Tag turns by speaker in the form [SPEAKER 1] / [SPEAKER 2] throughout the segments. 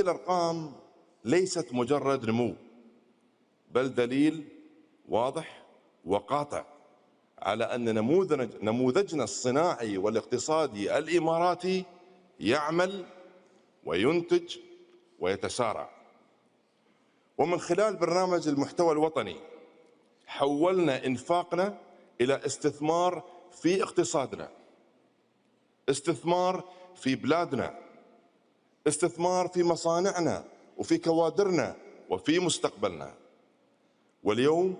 [SPEAKER 1] الأرقام ليست مجرد نمو، بل دليل واضح وقاطع على أن نموذجنا الصناعي والاقتصادي الإماراتي يعمل وينتج ويتسارع. ومن خلال برنامج المحتوى الوطني حولنا إنفاقنا إلى استثمار في اقتصادنا، استثمار في بلادنا، استثمار في مصانعنا وفي كوادرنا وفي مستقبلنا. واليوم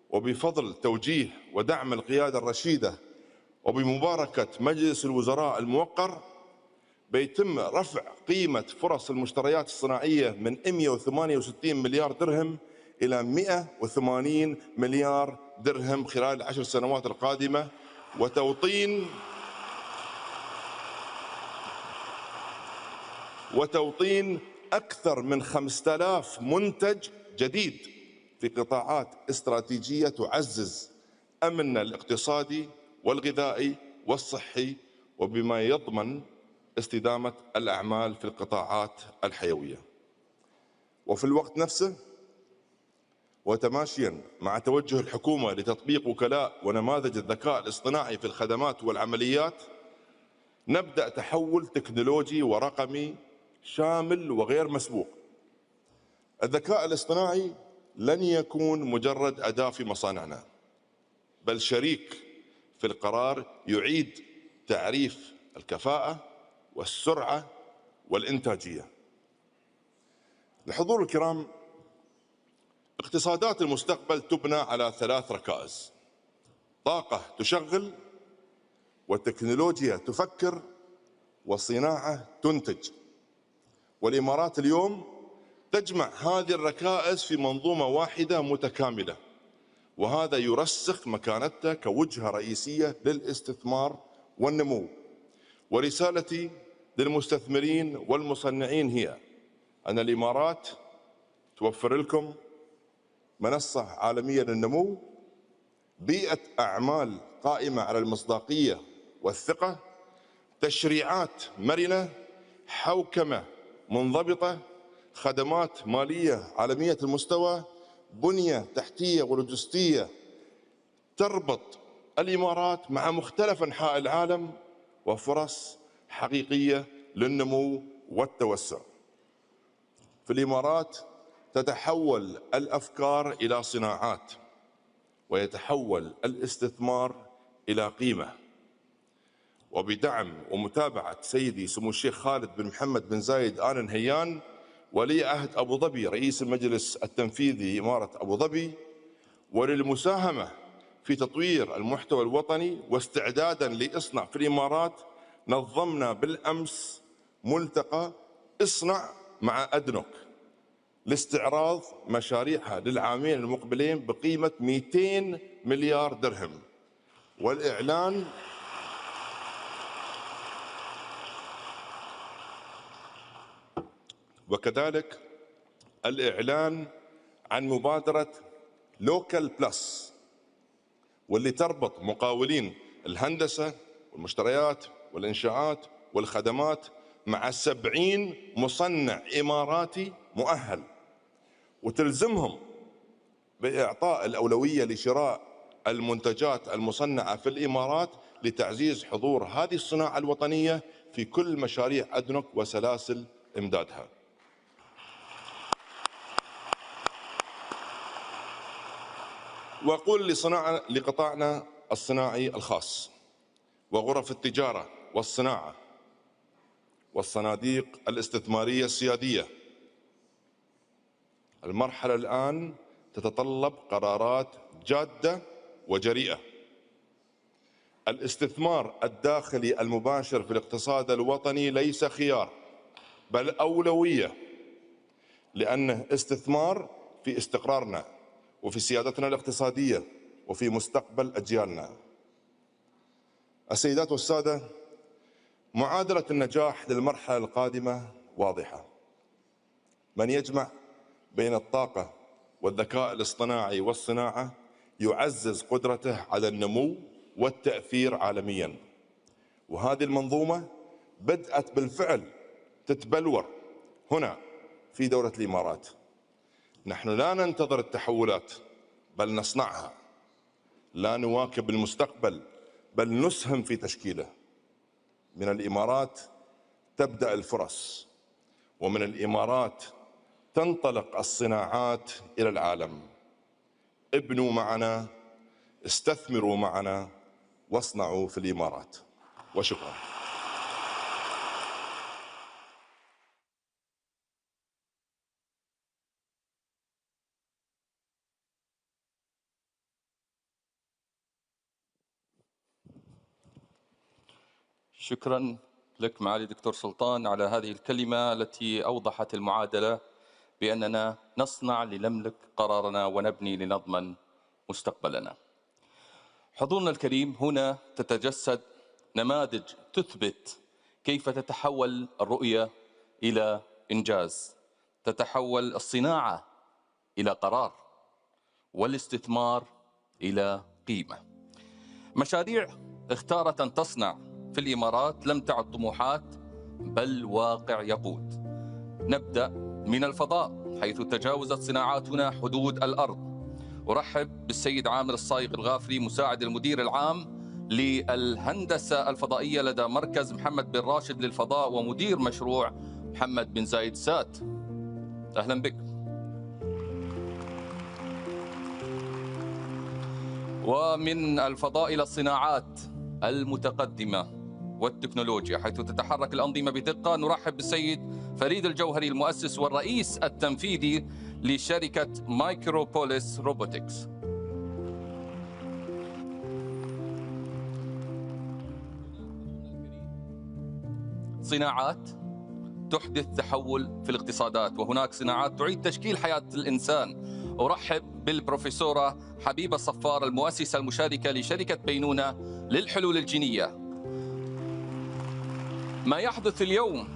[SPEAKER 1] وبفضل توجيه ودعم القيادة الرشيدة وبمباركة مجلس الوزراء الموقر بيتم رفع قيمة فرص المشتريات الصناعية من 168 مليار درهم إلى 180 مليار درهم خلال ال10 سنوات القادمة، وتوطين أكثر من 5000 منتج جديد في قطاعات استراتيجية تعزز أمننا الاقتصادي والغذائي والصحي، وبما يضمن استدامة الأعمال في القطاعات الحيوية. وفي الوقت نفسه وتماشيا مع توجه الحكومة لتطبيق وكلاء ونماذج الذكاء الاصطناعي في الخدمات والعمليات، نبدأ تحول تكنولوجي ورقمي شامل وغير مسبوق. الذكاء الاصطناعي لن يكون مجرد أداة في مصانعنا، بل شريك في القرار يعيد تعريف الكفاءة والسرعة والإنتاجية. الحضور الكرام، اقتصادات المستقبل تبنى على 3 ركائز: طاقة تشغل، وتكنولوجيا تفكر، وصناعة تنتج. والإمارات اليوم تجمع هذه الركائز في منظومة واحدة متكاملة، وهذا يرسخ مكانتها كوجهة رئيسية للاستثمار والنمو. ورسالتي للمستثمرين والمصنعين هي أن الإمارات توفر لكم منصة عالمية للنمو، بيئة أعمال قائمة على المصداقية والثقة، تشريعات مرنة، حوكمة منضبطة، خدمات مالية عالمية المستوى، بنية تحتية ولوجستية تربط الإمارات مع مختلف أنحاء العالم، وفرص حقيقية للنمو والتوسع. في الإمارات تتحول الأفكار إلى صناعات، ويتحول الاستثمار إلى قيمة. وبدعم ومتابعة سيدي سمو الشيخ خالد بن محمد بن زايد آل نهيان ولي عهد أبو ظبي رئيس المجلس التنفيذي لإمارة أبو ظبي، وللمساهمة في تطوير المحتوى الوطني واستعدادا لإصنع في الإمارات، نظمنا بالأمس ملتقى اصنع مع أدنوك لاستعراض مشاريعها للعامين المقبلين بقيمة 200 مليار درهم، والإعلان وكذلك الإعلان عن مبادرة لوكال بلس، واللي تربط مقاولين الهندسة والمشتريات والإنشاءات والخدمات مع 70 مصنع إماراتي مؤهل، وتلزمهم بإعطاء الأولوية لشراء المنتجات المصنعة في الإمارات لتعزيز حضور هذه الصناعة الوطنية في كل مشاريع أدنوك وسلاسل إمدادها. وأقول لقطاعنا الصناعي الخاص وغرف التجارة والصناعة والصناديق الاستثمارية السيادية، المرحلة الآن تتطلب قرارات جادة وجريئة. الاستثمار الداخلي المباشر في الاقتصاد الوطني ليس خيار، بل أولوية، لأنه استثمار في استقرارنا وفي سيادتنا الاقتصادية وفي مستقبل أجيالنا. السيدات والسادة، معادلة النجاح للمرحلة القادمة واضحة: من يجمع بين الطاقة والذكاء الاصطناعي والصناعة يعزز قدرته على النمو والتأثير عالميا. وهذه المنظومة بدأت بالفعل تتبلور هنا في دولة الإمارات. نحن لا ننتظر التحولات بل نصنعها، لا نواكب المستقبل بل نسهم في تشكيله. من الإمارات تبدأ الفرص، ومن الإمارات تنطلق الصناعات إلى العالم. ابنوا معنا، استثمروا معنا، واصنعوا في الإمارات. وشكرا.
[SPEAKER 2] شكرا لك معالي الدكتور سلطان على هذه الكلمة التي أوضحت المعادلة بأننا نصنع لنملك قرارنا ونبني لنضمن مستقبلنا. حضورنا الكريم، هنا تتجسد نماذج تثبت كيف تتحول الرؤية إلى إنجاز، تتحول الصناعة إلى قرار، والاستثمار إلى قيمة. مشاريع اختارت أن تصنع في الإمارات لم تعد طموحات بل واقع يقود. نبدأ من الفضاء حيث تجاوزت صناعاتنا حدود الأرض. أرحب بالسيد عامر الصايغ الغافري مساعد المدير العام للهندسة الفضائية لدى مركز محمد بن راشد للفضاء ومدير مشروع محمد بن زايد سات. أهلا بك. ومن الفضاء إلى الصناعات المتقدمة والتكنولوجيا حيث تتحرك الأنظمة بدقة، نرحب بالسيد فريد الجوهري المؤسس والرئيس التنفيذي لشركة مايكروبوليس روبوتكس. صناعات تحدث تحول في الاقتصادات، وهناك صناعات تعيد تشكيل حياة الإنسان. أرحب بالبروفيسورة حبيبة صفار المؤسسة المشاركة لشركة بينونة للحلول الجينية. ما يحدث اليوم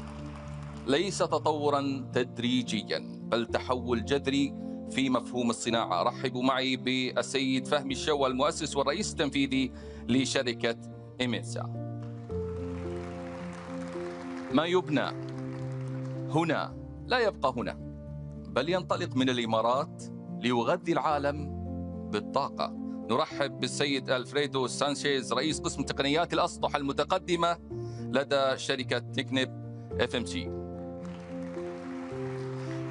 [SPEAKER 2] ليس تطورا تدريجيا بل تحول جذري في مفهوم الصناعة. رحبوا معي بالسيد فهمي الشوى المؤسس والرئيس التنفيذي لشركة إيميسا. ما يبنى هنا لا يبقى هنا بل ينطلق من الإمارات ليغذي العالم بالطاقة. نرحب بالسيد ألفريدو سانشيز رئيس قسم تقنيات الأسطح المتقدمة لدى شركة تكنيب FMC.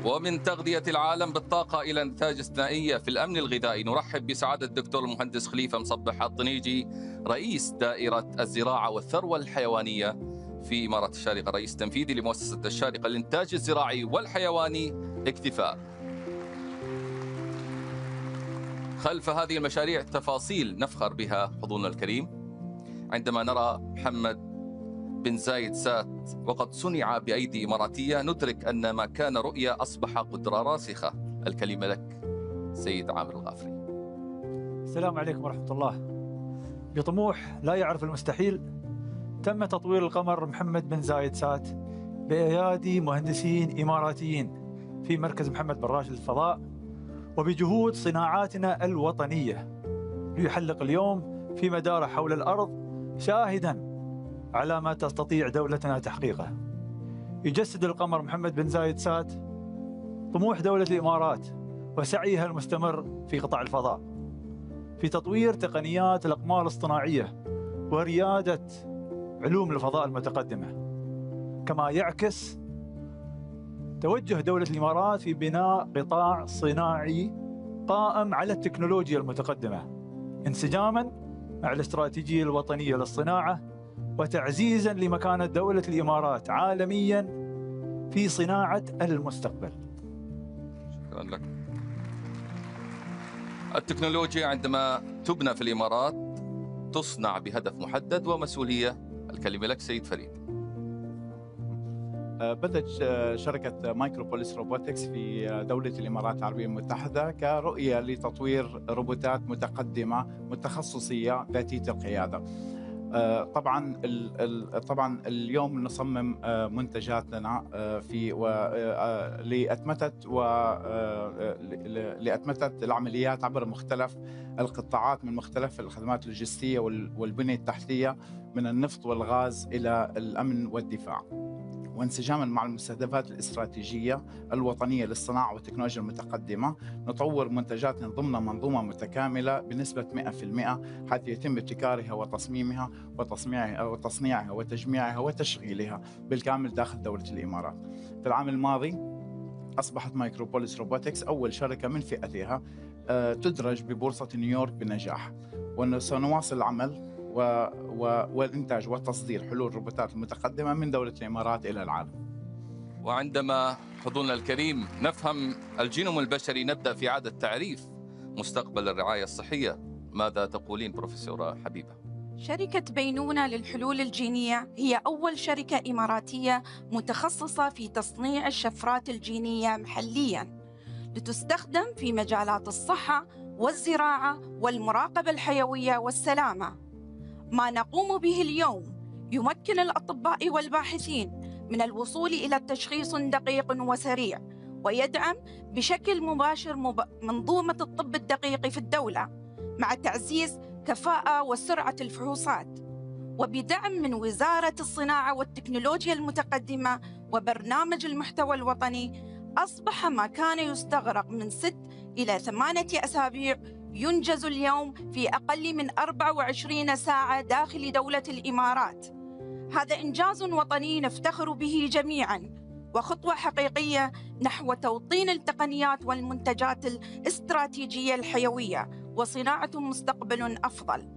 [SPEAKER 2] ومن تغذية العالم بالطاقة إلى نتائج استثنائية في الأمن الغذائي، نرحب بسعادة الدكتور المهندس خليفة مصبح الطنيجي رئيس دائرة الزراعة والثروة الحيوانية في إمارة الشارقة، رئيس التنفيذي لمؤسسة الشارقة للإنتاج الزراعي والحيواني اكتفاء. خلف هذه المشاريع تفاصيل نفخر بها حضورنا الكريم عندما نرى محمد بن زايد سات وقد صنع بأيدي إماراتية، ندرك أن ما كان رؤية أصبح قدرة راسخة. الكلمة لك سيد عامر الغافري.
[SPEAKER 3] السلام عليكم ورحمة الله. بطموح لا يعرف المستحيل تم تطوير القمر محمد بن زايد سات بأيادي مهندسين إماراتيين في مركز محمد بن راشد للفضاء، وبجهود صناعاتنا الوطنية ليحلق اليوم في مداره حول الأرض شاهداً على ما تستطيع دولتنا تحقيقه. يجسد القمر محمد بن زايد سات طموح دولة الإمارات وسعيها المستمر في قطاع الفضاء في تطوير تقنيات الأقمار الاصطناعية وريادة علوم الفضاء المتقدمة، كما يعكس توجه دولة الإمارات في بناء قطاع صناعي قائم على التكنولوجيا المتقدمة انسجاماً مع الاستراتيجية الوطنية للصناعة وتعزيزاً لمكانة دولة الإمارات عالمياً في صناعة المستقبل.
[SPEAKER 2] شكرا لك. التكنولوجيا عندما تبنى في الإمارات تصنع بهدف محدد ومسؤولية. الكلمة لك سيد فريد.
[SPEAKER 4] بدأت شركة مايكروبوليس روبوتكس في دولة الإمارات العربية المتحدة كرؤية لتطوير روبوتات متقدمة متخصصية ذاتية القيادة. طبعا اليوم نصمم منتجات لنا في لأتمتة العمليات عبر مختلف القطاعات من مختلف الخدمات اللوجستية والبنية التحتية من النفط والغاز إلى الأمن والدفاع. وانسجاما مع المستهدفات الاستراتيجية الوطنية للصناعة والتكنولوجيا المتقدمة نطور منتجاتنا ضمن منظومة متكاملة بنسبة 100% حتى يتم ابتكارها وتصميمها وتصنيعها وتجميعها وتشغيلها بالكامل داخل دولة الإمارات. في العام الماضي أصبحت مايكروبوليس روبوتكس أول شركة من فئتها تدرج ببورصة نيويورك بنجاح، وسنواصل العمل والإنتاج وتصدير حلول الروبوتات المتقدمة من دولة الإمارات إلى العالم.
[SPEAKER 2] وعندما حضورنا الكريم نفهم الجينوم البشري نبدأ في إعادة تعريف مستقبل الرعاية الصحية. ماذا تقولين بروفيسورة حبيبة؟
[SPEAKER 5] شركة بينونة للحلول الجينية هي أول شركة إماراتية متخصصة في تصنيع الشفرات الجينية محلياً لتستخدم في مجالات الصحة والزراعة والمراقبة الحيوية والسلامة. ما نقوم به اليوم يمكن الأطباء والباحثين من الوصول إلى تشخيص دقيق وسريع، ويدعم بشكل مباشر منظومة الطب الدقيق في الدولة مع تعزيز كفاءة وسرعة الفحوصات. وبدعم من وزارة الصناعة والتكنولوجيا المتقدمة وبرنامج المحتوى الوطني، أصبح ما كان يستغرق من 6 إلى 8 أسابيع ينجز اليوم في أقل من 24 ساعة داخل دولة الإمارات. هذا إنجاز وطني نفتخر به جميعاً، وخطوة حقيقية نحو توطين التقنيات والمنتجات الاستراتيجية الحيوية وصناعة مستقبل أفضل.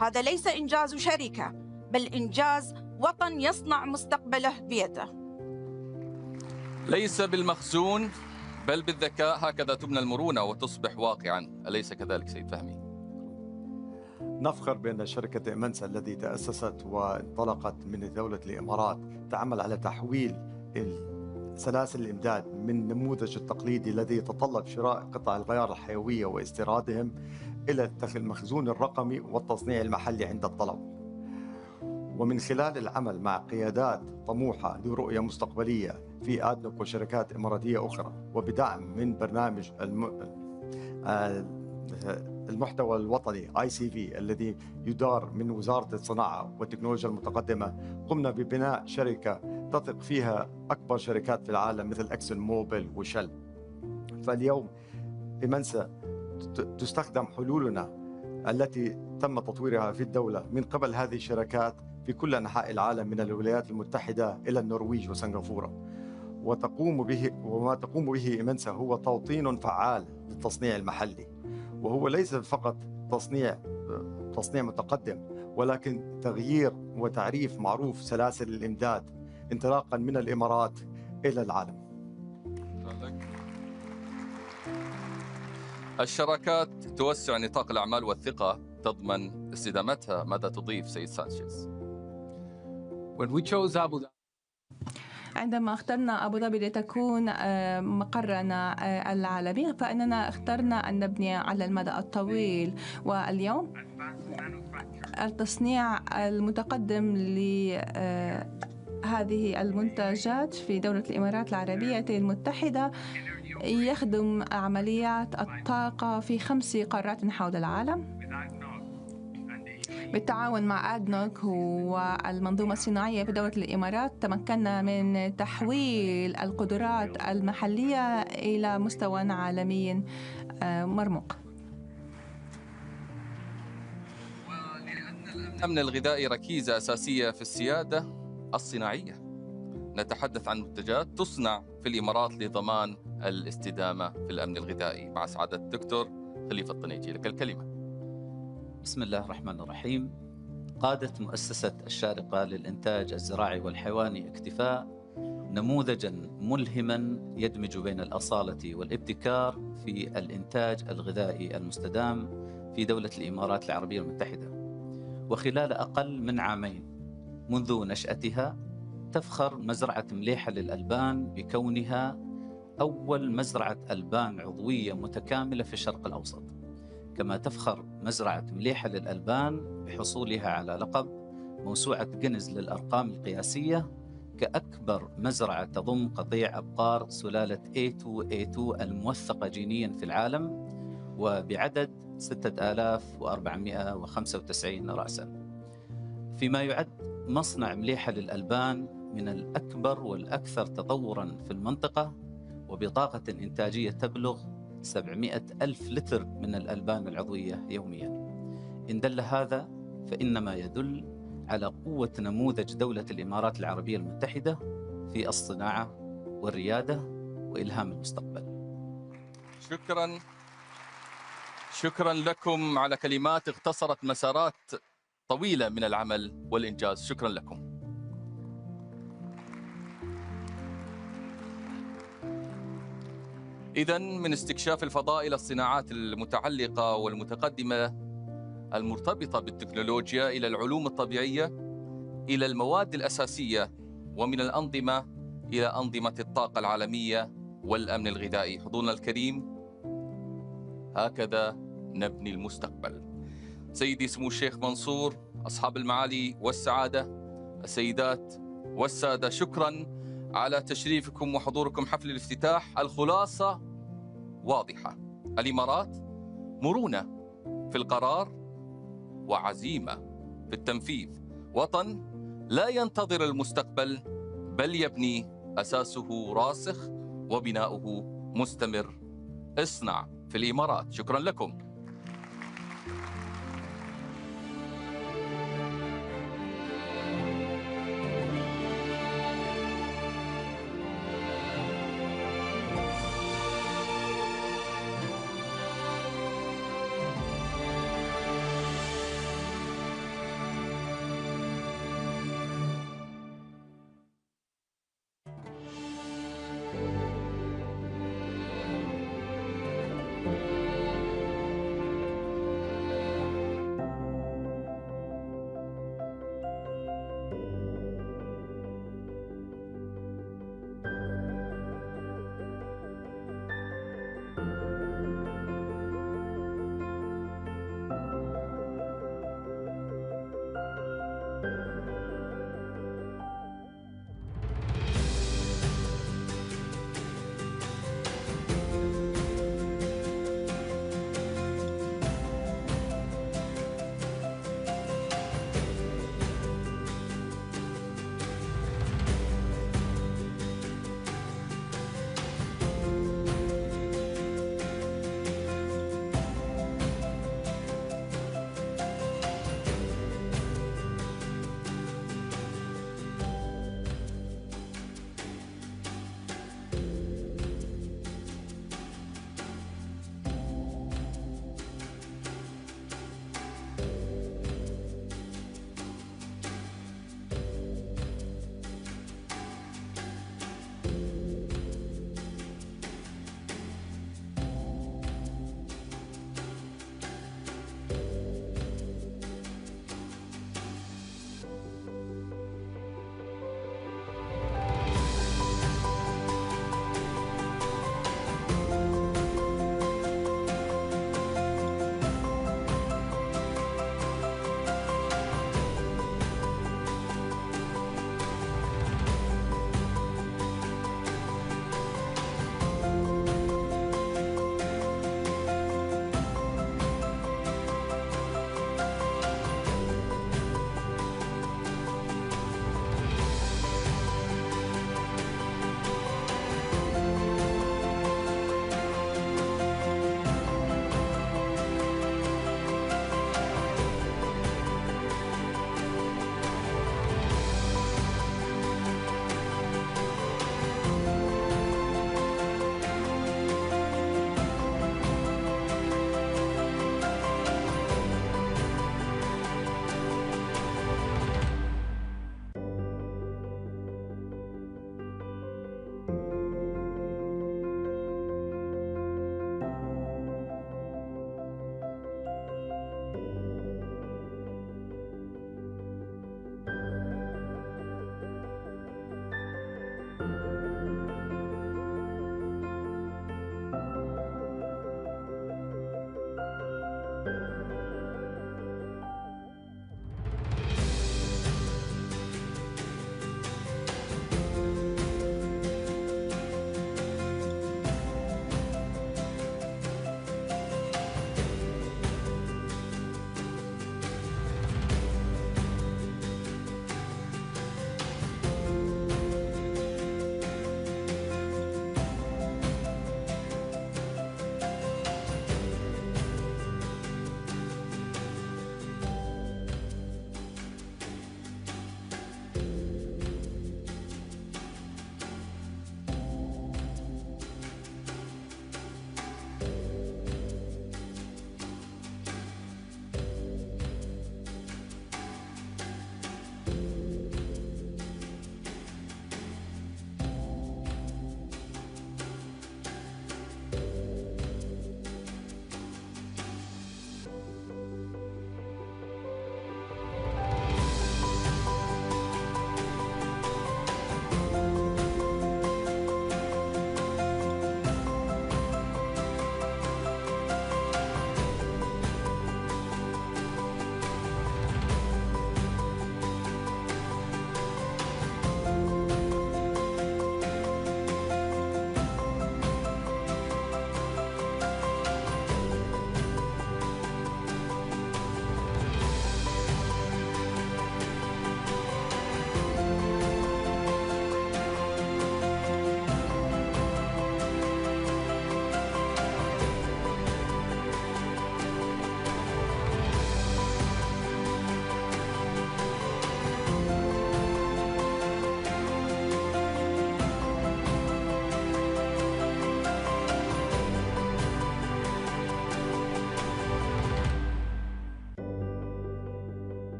[SPEAKER 5] هذا ليس إنجاز شركة، بل إنجاز وطن يصنع مستقبله بيده.
[SPEAKER 2] ليس بالمخزون بل بالذكاء، هكذا تبنى المرونة وتصبح واقعاً، أليس كذلك سيد فهمي؟
[SPEAKER 6] نفخر بأن شركة إمنسا التي تأسست وانطلقت من دولة الإمارات تعمل على تحويل سلاسل الإمداد من النموذج التقليدي الذي يتطلب شراء قطع الغيار الحيوية واستيرادهم إلى المخزون الرقمي والتصنيع المحلي عند الطلب. ومن خلال العمل مع قيادات طموحة ذو مستقبلية في آدنوك وشركات إماراتية أخرى، وبدعم من برنامج المحتوى الوطني ICV الذي يدار من وزارة الصناعة والتكنولوجيا المتقدمة، قمنا ببناء شركة تثق فيها أكبر شركات في العالم مثل أكسون موبيل وشل. فاليوم إمنسا تستخدم حلولنا التي تم تطويرها في الدولة من قبل هذه الشركات في كل أنحاء العالم من الولايات المتحدة إلى النرويج وسنغافورة، وما تقوم به إمنسا هو توطين فعال للتصنيع المحلي، وهو ليس فقط تصنيع متقدم، ولكن تغيير وتعريف معروف سلاسل الإمداد انطلاقا من الإمارات إلى العالم.
[SPEAKER 2] الشراكات توسع نطاق الأعمال والثقة تضمن استدامتها. ماذا تضيف سيد سانشيز؟
[SPEAKER 7] عندما اخترنا أبو ظبي لتكون مقرنا العالمي، فإننا اخترنا أن نبني على المدى الطويل. واليوم التصنيع المتقدم لهذه المنتجات في دولة الإمارات العربية المتحدة يخدم عمليات الطاقة في 5 قارات حول العالم. بالتعاون مع آدنوك والمنظومة الصناعية في دولة الإمارات تمكنا من تحويل القدرات المحلية إلى مستوى عالمي مرموق.
[SPEAKER 2] الأمن الغذائي ركيزة أساسية في السيادة الصناعية. نتحدث عن منتجات تصنع في الإمارات لضمان الاستدامة في الأمن الغذائي. مع سعادة الدكتور خليفة الطنيجي، لك الكلمة.
[SPEAKER 8] بسم الله الرحمن الرحيم. قادت مؤسسة الشارقة للإنتاج الزراعي والحيواني اكتفاء نموذجاً ملهماً يدمج بين الأصالة والابتكار في الإنتاج الغذائي المستدام في دولة الإمارات العربية المتحدة. وخلال أقل من 2 عام منذ نشأتها تفخر مزرعة مليحة للألبان بكونها أول مزرعة ألبان عضوية متكاملة في الشرق الأوسط، كما تفخر مزرعة مليحة للألبان بحصولها على لقب موسوعة جينيز للأرقام القياسية كأكبر مزرعة تضم قطيع أبقار سلالة A2 الموثقة جينياً في العالم، وبعدد 6495 رأساً. فيما يعد مصنع مليحة للألبان من الأكبر والأكثر تطوراً في المنطقة، وبطاقة إنتاجية تبلغ 700 ألف لتر من الألبان العضوية يومياً. إن دل هذا فإنما يدل على قوة نموذج دولة الإمارات العربية المتحدة في الصناعة والريادة وإلهام المستقبل.
[SPEAKER 2] شكرا لكم على كلمات اختصرت مسارات طويلة من العمل والإنجاز. شكرا لكم. إذن من استكشاف الفضاء إلى الصناعات المتعلقة والمتقدمة المرتبطة بالتكنولوجيا، إلى العلوم الطبيعية، إلى المواد الأساسية، ومن الأنظمة إلى أنظمة الطاقة العالمية والأمن الغذائي. حضورنا الكريم، هكذا نبني المستقبل. سيدي سمو الشيخ منصور، أصحاب المعالي والسعادة، السيدات والسادة، شكرا على تشريفكم وحضوركم حفل الافتتاح. الخلاصة واضحة: الإمارات مرونة في القرار وعزيمة في التنفيذ، وطن لا ينتظر المستقبل بل يبني، أساسه راسخ وبناؤه مستمر. اصنع في الإمارات. شكرا لكم.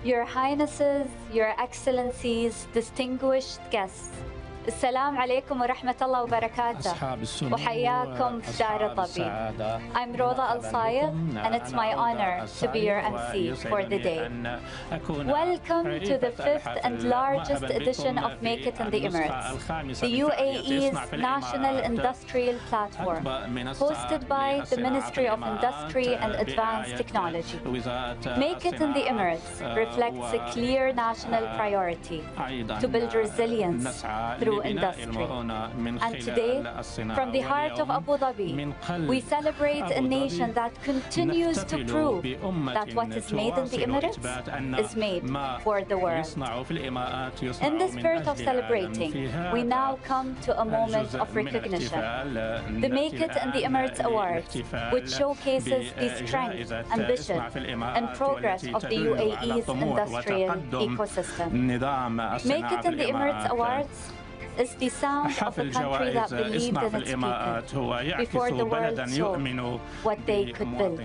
[SPEAKER 9] Your Highnesses, Your Excellencies, distinguished guests, السلام عليكم ورحمة الله وبركاته. وحياكم في دار الظبي. I'm Roda Al-Sayed and it's my honor to be your MC for the day. Welcome to the 5th and largest edition of Make It in the Emirates, the UAE's national industrial platform, hosted by the Ministry of Industry and Advanced Technology. Make It in the Emirates reflects a clear national priority to build resilience through industry. And today, from the heart of Abu Dhabi, we celebrate a nation that continues to prove that what is made in the Emirates is made for the world. In the spirit of celebrating, we now come to a moment of recognition. The Make It in the Emirates Awards, which showcases the strength, ambition, and progress of the UAE's industrial ecosystem. Make It in the Emirates Awards is the sound of a country that believed in its people before the world saw what they could build.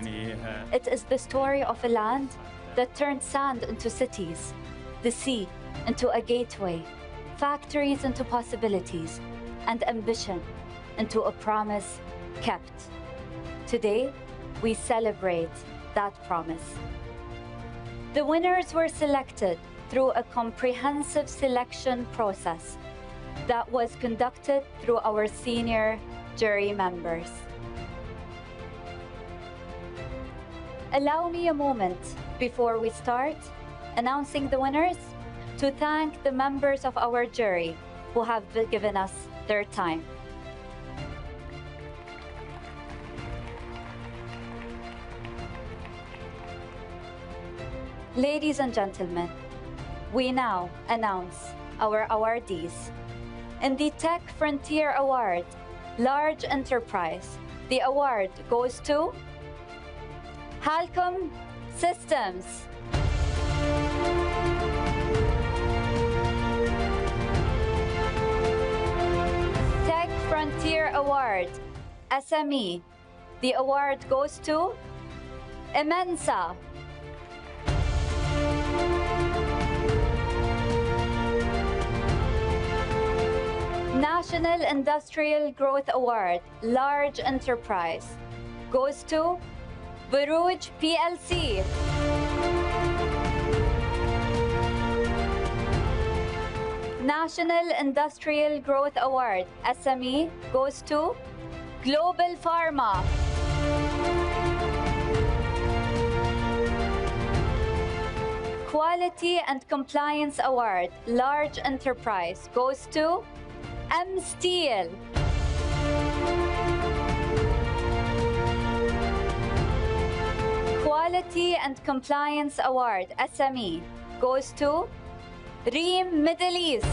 [SPEAKER 9] It is the story of a land that turned sand into cities, the sea into a gateway, factories into possibilities, and ambition into a promise kept. Today, we celebrate that promise. The winners were selected through a comprehensive selection process that was conducted through our senior jury members. Allow me a moment before we start announcing the winners to thank the members of our jury who have given us their time. Ladies and gentlemen, we now announce our awardees. In the Tech Frontier Award, Large Enterprise, the award goes to Halcom Systems. Tech Frontier Award, SME, the award goes to Imensa. National Industrial Growth Award, Large Enterprise, goes to Buruj PLC. National Industrial Growth Award, SME, goes to Global Pharma. Quality and Compliance Award, Large Enterprise, goes to Steel. Quality and Compliance Award, SME, goes to Reem Middle East.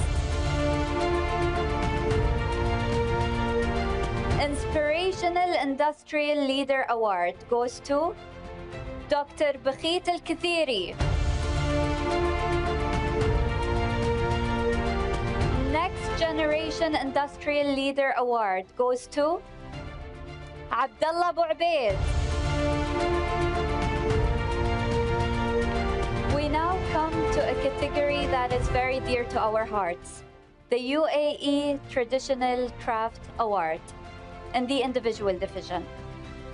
[SPEAKER 9] Inspirational Industrial Leader Award goes to Dr. Bakhit Al-Kathiri. Next Generation Industrial Leader Award goes to Abdullah Abu Ubaid. We now come to a category that is very dear to our hearts, the UAE Traditional Craft Award in the individual division.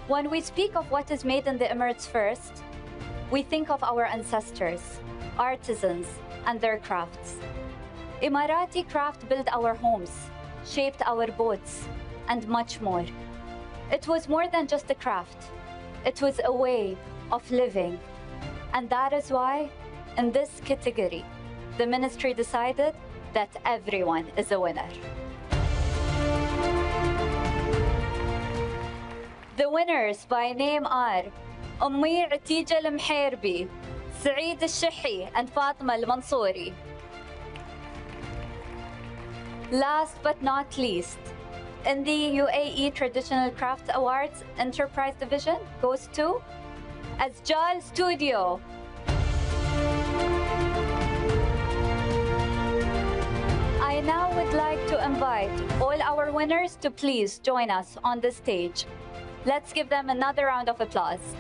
[SPEAKER 9] When we speak of what is made in the Emirates first, we think of our ancestors, artisans, and their crafts. Emirati craft built our homes, shaped our boats, and much more. It was more than just a craft. It was a way of living. And that is why, in this category, the ministry decided that everyone is a winner. The winners by name are Ummi Atija Al-Mhairbi, Saeed Al-Shahi, and Fatima Al-Mansouri. Last but not least, in the UAE Traditional Crafts Awards Enterprise Division goes to Asjal Studio. I now would like to invite all our winners to please join us on the stage. Let's give them another round of applause.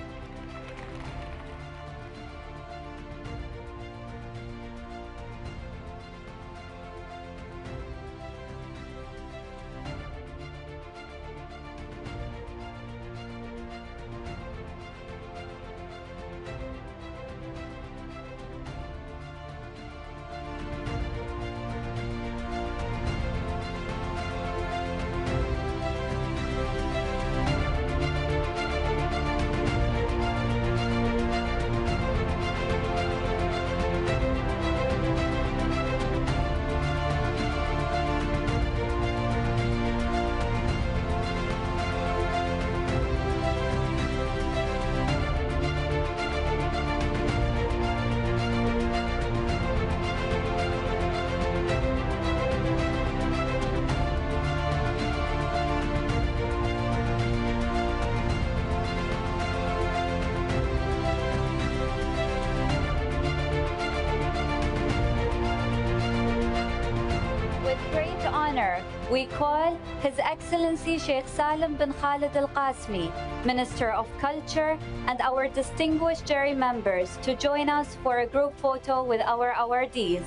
[SPEAKER 9] With great honor, we call His Excellency Sheikh Salim bin Khalid Al Qasmi, Minister of Culture, and our distinguished jury members to join us for a group photo with our awardees.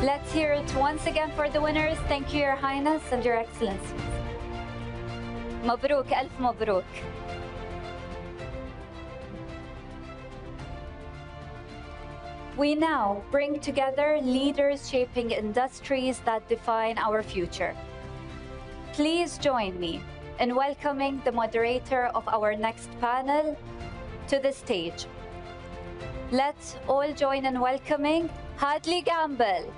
[SPEAKER 9] Let's hear it once again for the winners. Thank you, Your Highness and Your Excellencies. مبروك ألف مبروك. We now bring together leaders shaping industries that define our future. Please join me in welcoming the moderator of our next panel to the stage. Let's all join in welcoming Hadley Gamble,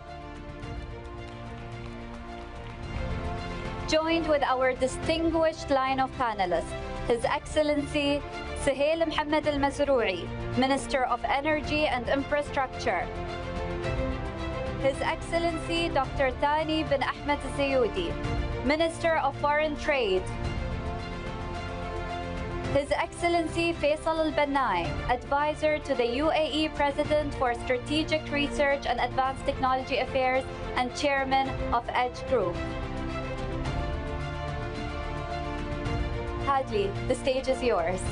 [SPEAKER 9] joined with our distinguished line of panelists, His Excellency Suhail Mohammed Al Mazroui, Minister of Energy and Infrastructure, His Excellency Dr. Thani bin Ahmed Zayudi, Minister of Foreign Trade, His Excellency Faisal Al Bannai, Advisor to the UAE President for Strategic Research and Advanced Technology Affairs and Chairman of EDGE Group. Hadley, the stage is yours.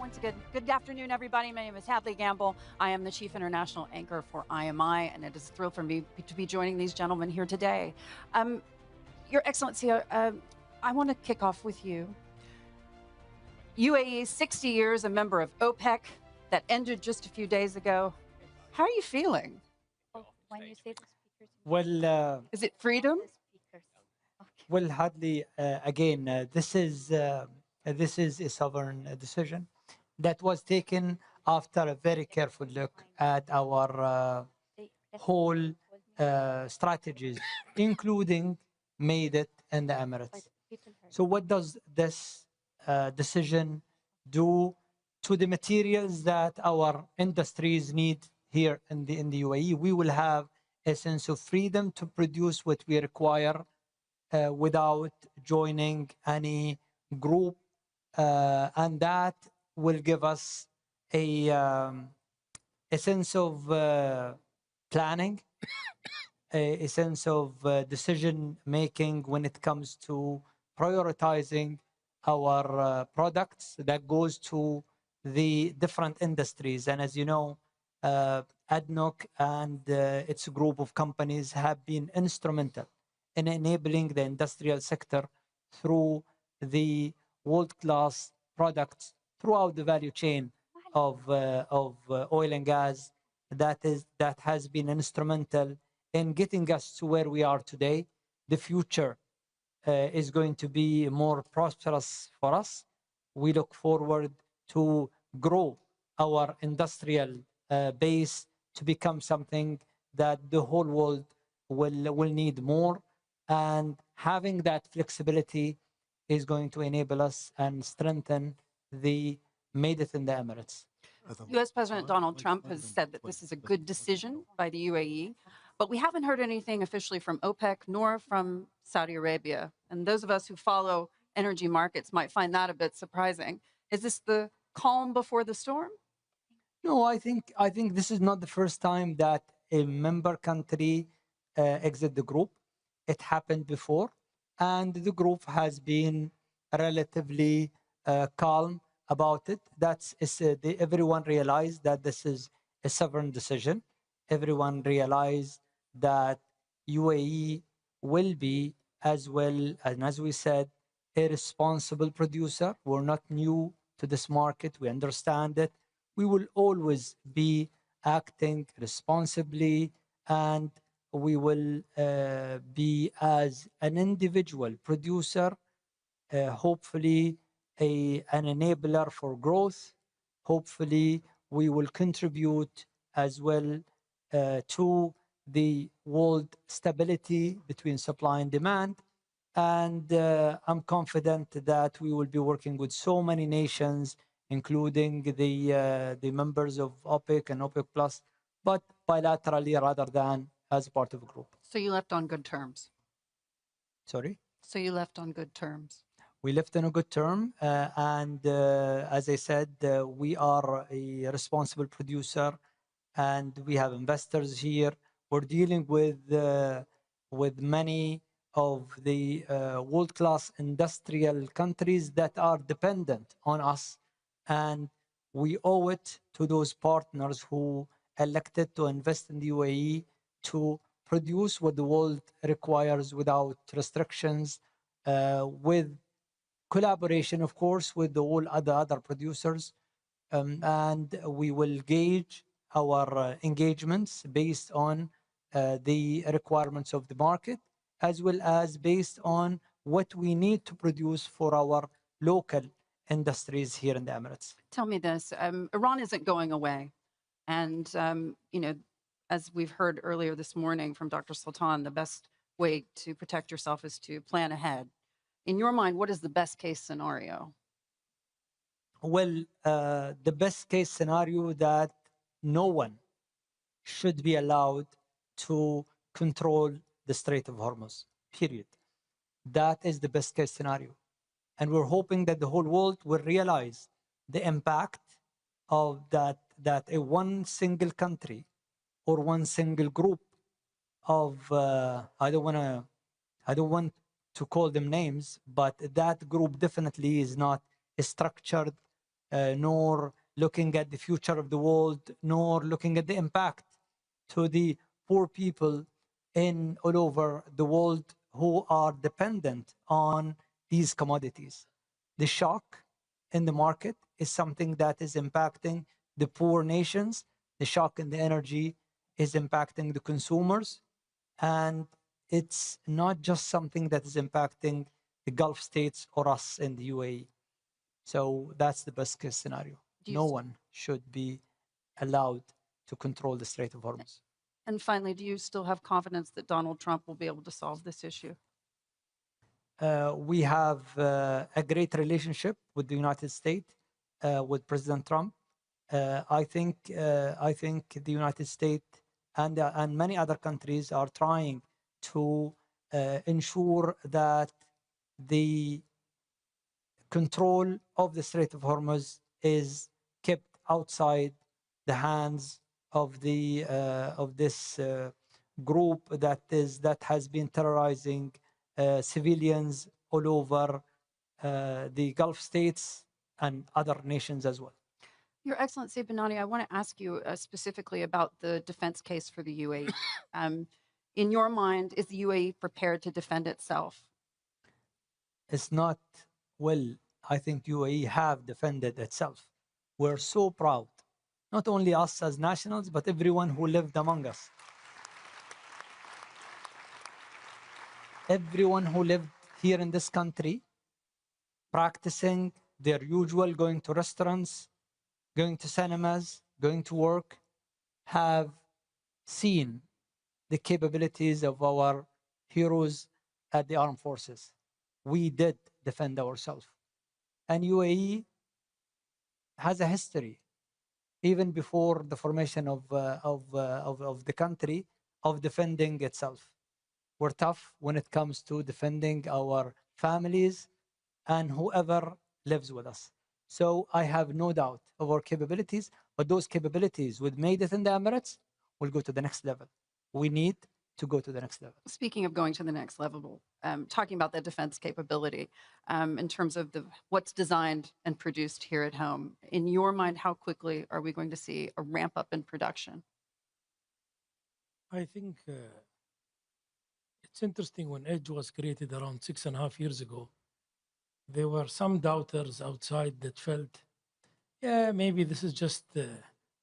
[SPEAKER 10] Once again, good afternoon, everybody. My name is Hadley Gamble. I am the Chief International Anchor for IMI, and it is a thrill for me to be joining these gentlemen here today. Your Excellency, I want to kick off with you. UAE, 60 years, a member of OPEC, that ended just a few days ago. How are you feeling?
[SPEAKER 9] When you say the speakers,
[SPEAKER 3] Well,
[SPEAKER 10] is it freedom?
[SPEAKER 3] Well, Hadley, again, this is a sovereign decision that was taken after a very careful look at our whole strategies, including made it in the Emirates. So what does this decision do to the materials that our industries need here in the UAE? We will have a sense of freedom to produce what we require without joining any group, and that will give us a sense of planning, a sense of decision making when it comes to prioritizing our products that goes to the different industries. And as you know, ADNOC and its group of companies have been instrumental in enabling the industrial sector through the world-class products throughout the value chain of oil and gas that has been instrumental in getting us to where we are today. The future is going to be more prosperous for us. We look forward to grow our industrial base to become something that the whole world will need more. And having that flexibility is going to enable us and strengthen the made it in the Emirates.
[SPEAKER 10] U.S. President Donald Trump has said that this is a good decision by the UAE, but we haven't heard anything officially from OPEC nor from Saudi Arabia. And those of us who follow energy markets might find that a bit surprising. Is this the calm before the storm?
[SPEAKER 3] No, I think this is not the first time that a member country exit the group. It happened before, and the group has been relatively calm about it. Everyone realized that this is a sovereign decision. Everyone realized that UAE will be, as well, and as we said, a responsible producer. We're not new
[SPEAKER 11] to this market. We understand it. We will always be acting responsibly, and we will be, as an individual producer, hopefully an enabler for growth. Hopefully, we will contribute as well to the world stability between supply and demand. And I'm confident that we will be working with so many nations, including the members of OPEC and OPEC Plus, but bilaterally rather than as part of a group.
[SPEAKER 10] So you left on good terms.
[SPEAKER 11] Sorry?
[SPEAKER 10] So you left on good terms.
[SPEAKER 11] We left on a good term, and as I said, we are a responsible producer, and we have investors here. We're dealing with many of the world-class industrial countries that are dependent on us, and we owe it to those partners who elected to invest in the UAE to produce what the world requires without restrictions, with collaboration, of course, with all other producers. And we will gauge our engagements based on the requirements of the market, as well as based on what we need to produce for our local industries here in the Emirates.
[SPEAKER 10] Tell me this, Iran isn't going away. And, you know, as we've heard earlier this morning from Dr. Sultan, the best way to protect yourself is to plan ahead. In your mind, what is the best case scenario?
[SPEAKER 11] Well, the best case scenario that no one should be allowed to control the Strait of Hormuz, period. That is the best case scenario. And we're hoping that the whole world will realize the impact of that a one single country or one single group of, I don't want to call them names, but that group definitely is not structured, nor looking at the future of the world, nor looking at the impact to the poor people in all over the world who are dependent on these commodities. The shock in the market is something that is impacting the poor nations. The shock in the energy is impacting the consumers. And it's not just something that is impacting the Gulf states or us in the UAE. So that's the best case scenario. No one should be allowed to control the Strait of Hormuz.
[SPEAKER 10] And finally, do you still have confidence that Donald Trump will be able to solve this issue?
[SPEAKER 11] We have a great relationship with the United States, with President Trump. I think the United States and many other countries are trying to ensure that the control of the Strait of Hormuz is kept outside the hands of this group that has been terrorizing civilians all over the Gulf states and other nations as well.
[SPEAKER 10] Your Excellency Benani, I want to ask you specifically about the defense case for the UAE. In your mind, is the UAE prepared to defend itself?
[SPEAKER 11] It's not, well, I think UAE have defended itself. We're so proud, not only us as nationals, but everyone who lived among us. Everyone who lived here in this country, practicing their usual, going to restaurants, going to cinemas, going to work, have seen the capabilities of our heroes at the armed forces. We did defend ourselves. And UAE has a history, even before the formation of the country, of defending itself. We're tough when it comes to defending our families and whoever lives with us. So I have no doubt of our capabilities, but those capabilities, with made it in the Emirates, will go to the next level. We need to go to the next level.
[SPEAKER 10] Speaking of going to the next level, talking about the defense capability, in terms of what's designed and produced here at home, in your mind, how quickly are we going to see a ramp up in production?
[SPEAKER 12] I think it's interesting. When EDGE was created around 6.5 years ago, there were some doubters outside that felt yeah, maybe this is just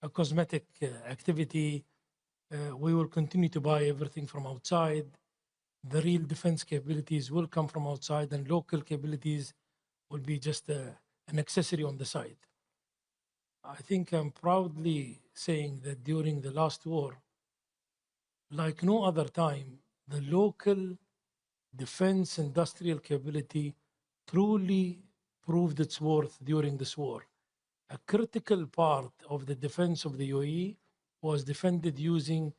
[SPEAKER 12] a cosmetic activity. We will continue to buy everything from outside. The real defense capabilities will come from outside, and local capabilities will be just an accessory on the side. I think I'm proudly saying that during the last war, like no other time, the local defense industrial capability truly proved its worth during this war. A critical part of the defense of the UAE was defended using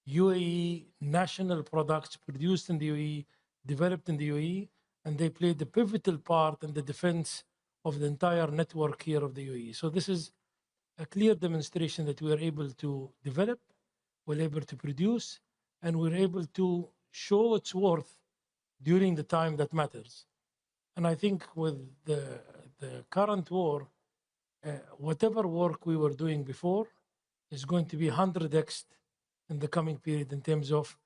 [SPEAKER 12] UAE national products produced in the UAE, developed in the UAE, and they played a pivotal part in the defense of the entire network here of the UAE. So this is a clear demonstration that we are able to develop, we're able to produce, and we're able to show its worth during the time that matters. And I think with the current war, whatever work we were doing before is going to be 100x in the coming period in terms of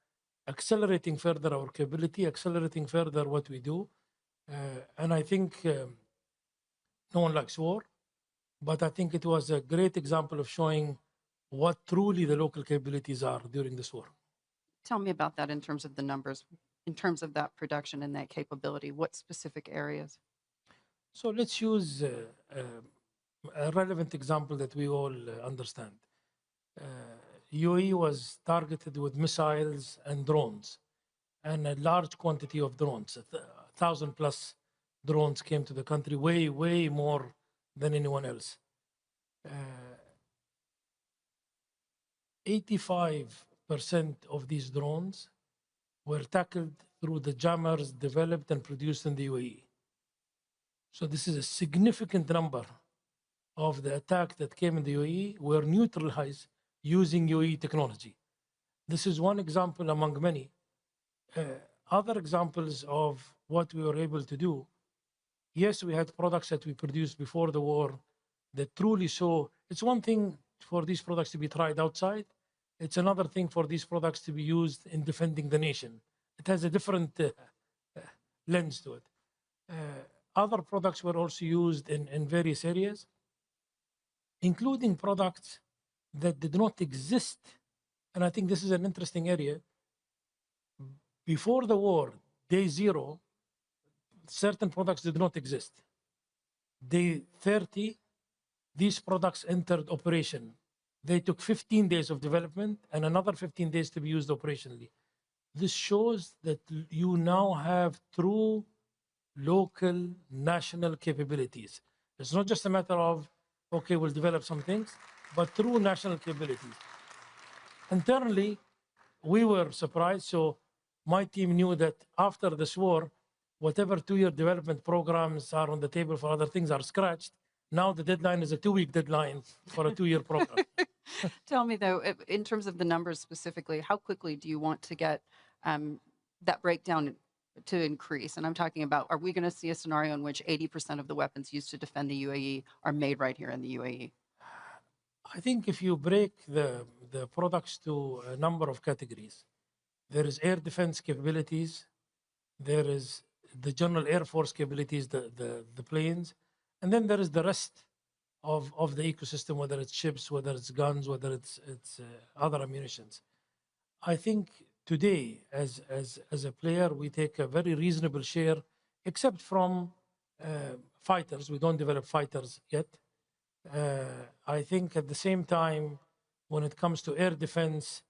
[SPEAKER 12] accelerating further our capability, accelerating further what we do. And I think no one likes war, but I think it was a great example of showing what truly the local capabilities are during this war.
[SPEAKER 10] Tell me about that in terms of the numbers, in terms of that production and that capability. What specific areas?
[SPEAKER 12] So let's use a relevant example that we all understand. UAE was targeted with missiles and drones, and a large quantity of drones. 1,000 plus drones came to the country, way more than anyone else. 85% of these drones were tackled through the jammers developed and produced in the UAE. So this is a significant number of the attack that came in the UAE were neutralized using UAE technology. This is one example among many. Other examples of what we were able to do, yes, we had products that we produced before the war that truly show, it's one thing for these products to be tried outside, it's another thing for these products to be used in defending the nation. It has a different lens to it. Other products were also used in various areas, including products that did not exist. And I think this is an interesting area. Before the war, day zero, certain products did not exist. Day 30, these products entered operation. They took 15 days of development and another 15 days to be used operationally. This shows that you now have true local national capabilities. It's not just a matter of, okay, we'll develop some things, but true national capabilities. Internally, we were surprised. So my team knew that after this war, whatever 2-year development programs are on the table for other things are scratched. Now the deadline is a 2-week deadline for a 2-year program.
[SPEAKER 10] Tell me, though, in terms of the numbers specifically, how quickly do you want to get that breakdown to increase? And I'm talking about, are we going to see a scenario in which 80% of the weapons used to defend the UAE are made right here in the UAE?
[SPEAKER 12] I think if you break the products to a number of categories, there is air defense capabilities, there is the general Air Force capabilities, the planes, and then there is the rest of the ecosystem, whether it's ships, whether it's guns, whether it's other ammunitions. I think today, as a player, we take a very reasonable share, except from fighters. We don't develop fighters yet. I think at the same time, when it comes to air defense,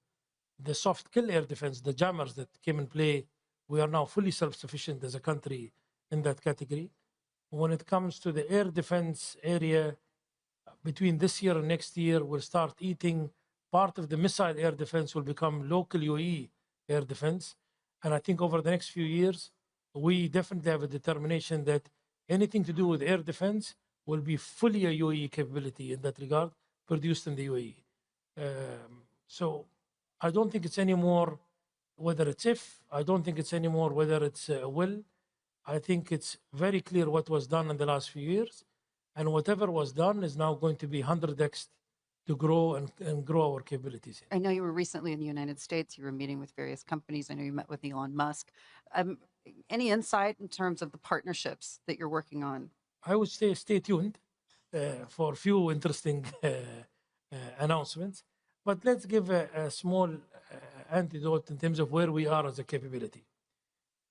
[SPEAKER 12] the soft kill air defense, the jammers that came in play, we are now fully self-sufficient as a country in that category. When it comes to the air defense area, between this year and next year, we'll start eating part of the missile air defense will become local UAE air defense. And I think over the next few years, we definitely have a determination that anything to do with air defense will be fully a UAE capability in that regard, produced in the UAE. So I don't think it's anymore whether it's if, I don't think it's anymore whether it's will. I think it's very clear what was done in the last few years, and whatever was done is now going to be 100x to grow and grow our capabilities.
[SPEAKER 10] I know you were recently in the United States. You were meeting with various companies. I know you met with Elon Musk. Any insight in terms of the partnerships that you're working on?
[SPEAKER 12] I would say stay tuned. for few interesting announcements. But let's give a small antidote in terms of where we are as a capability.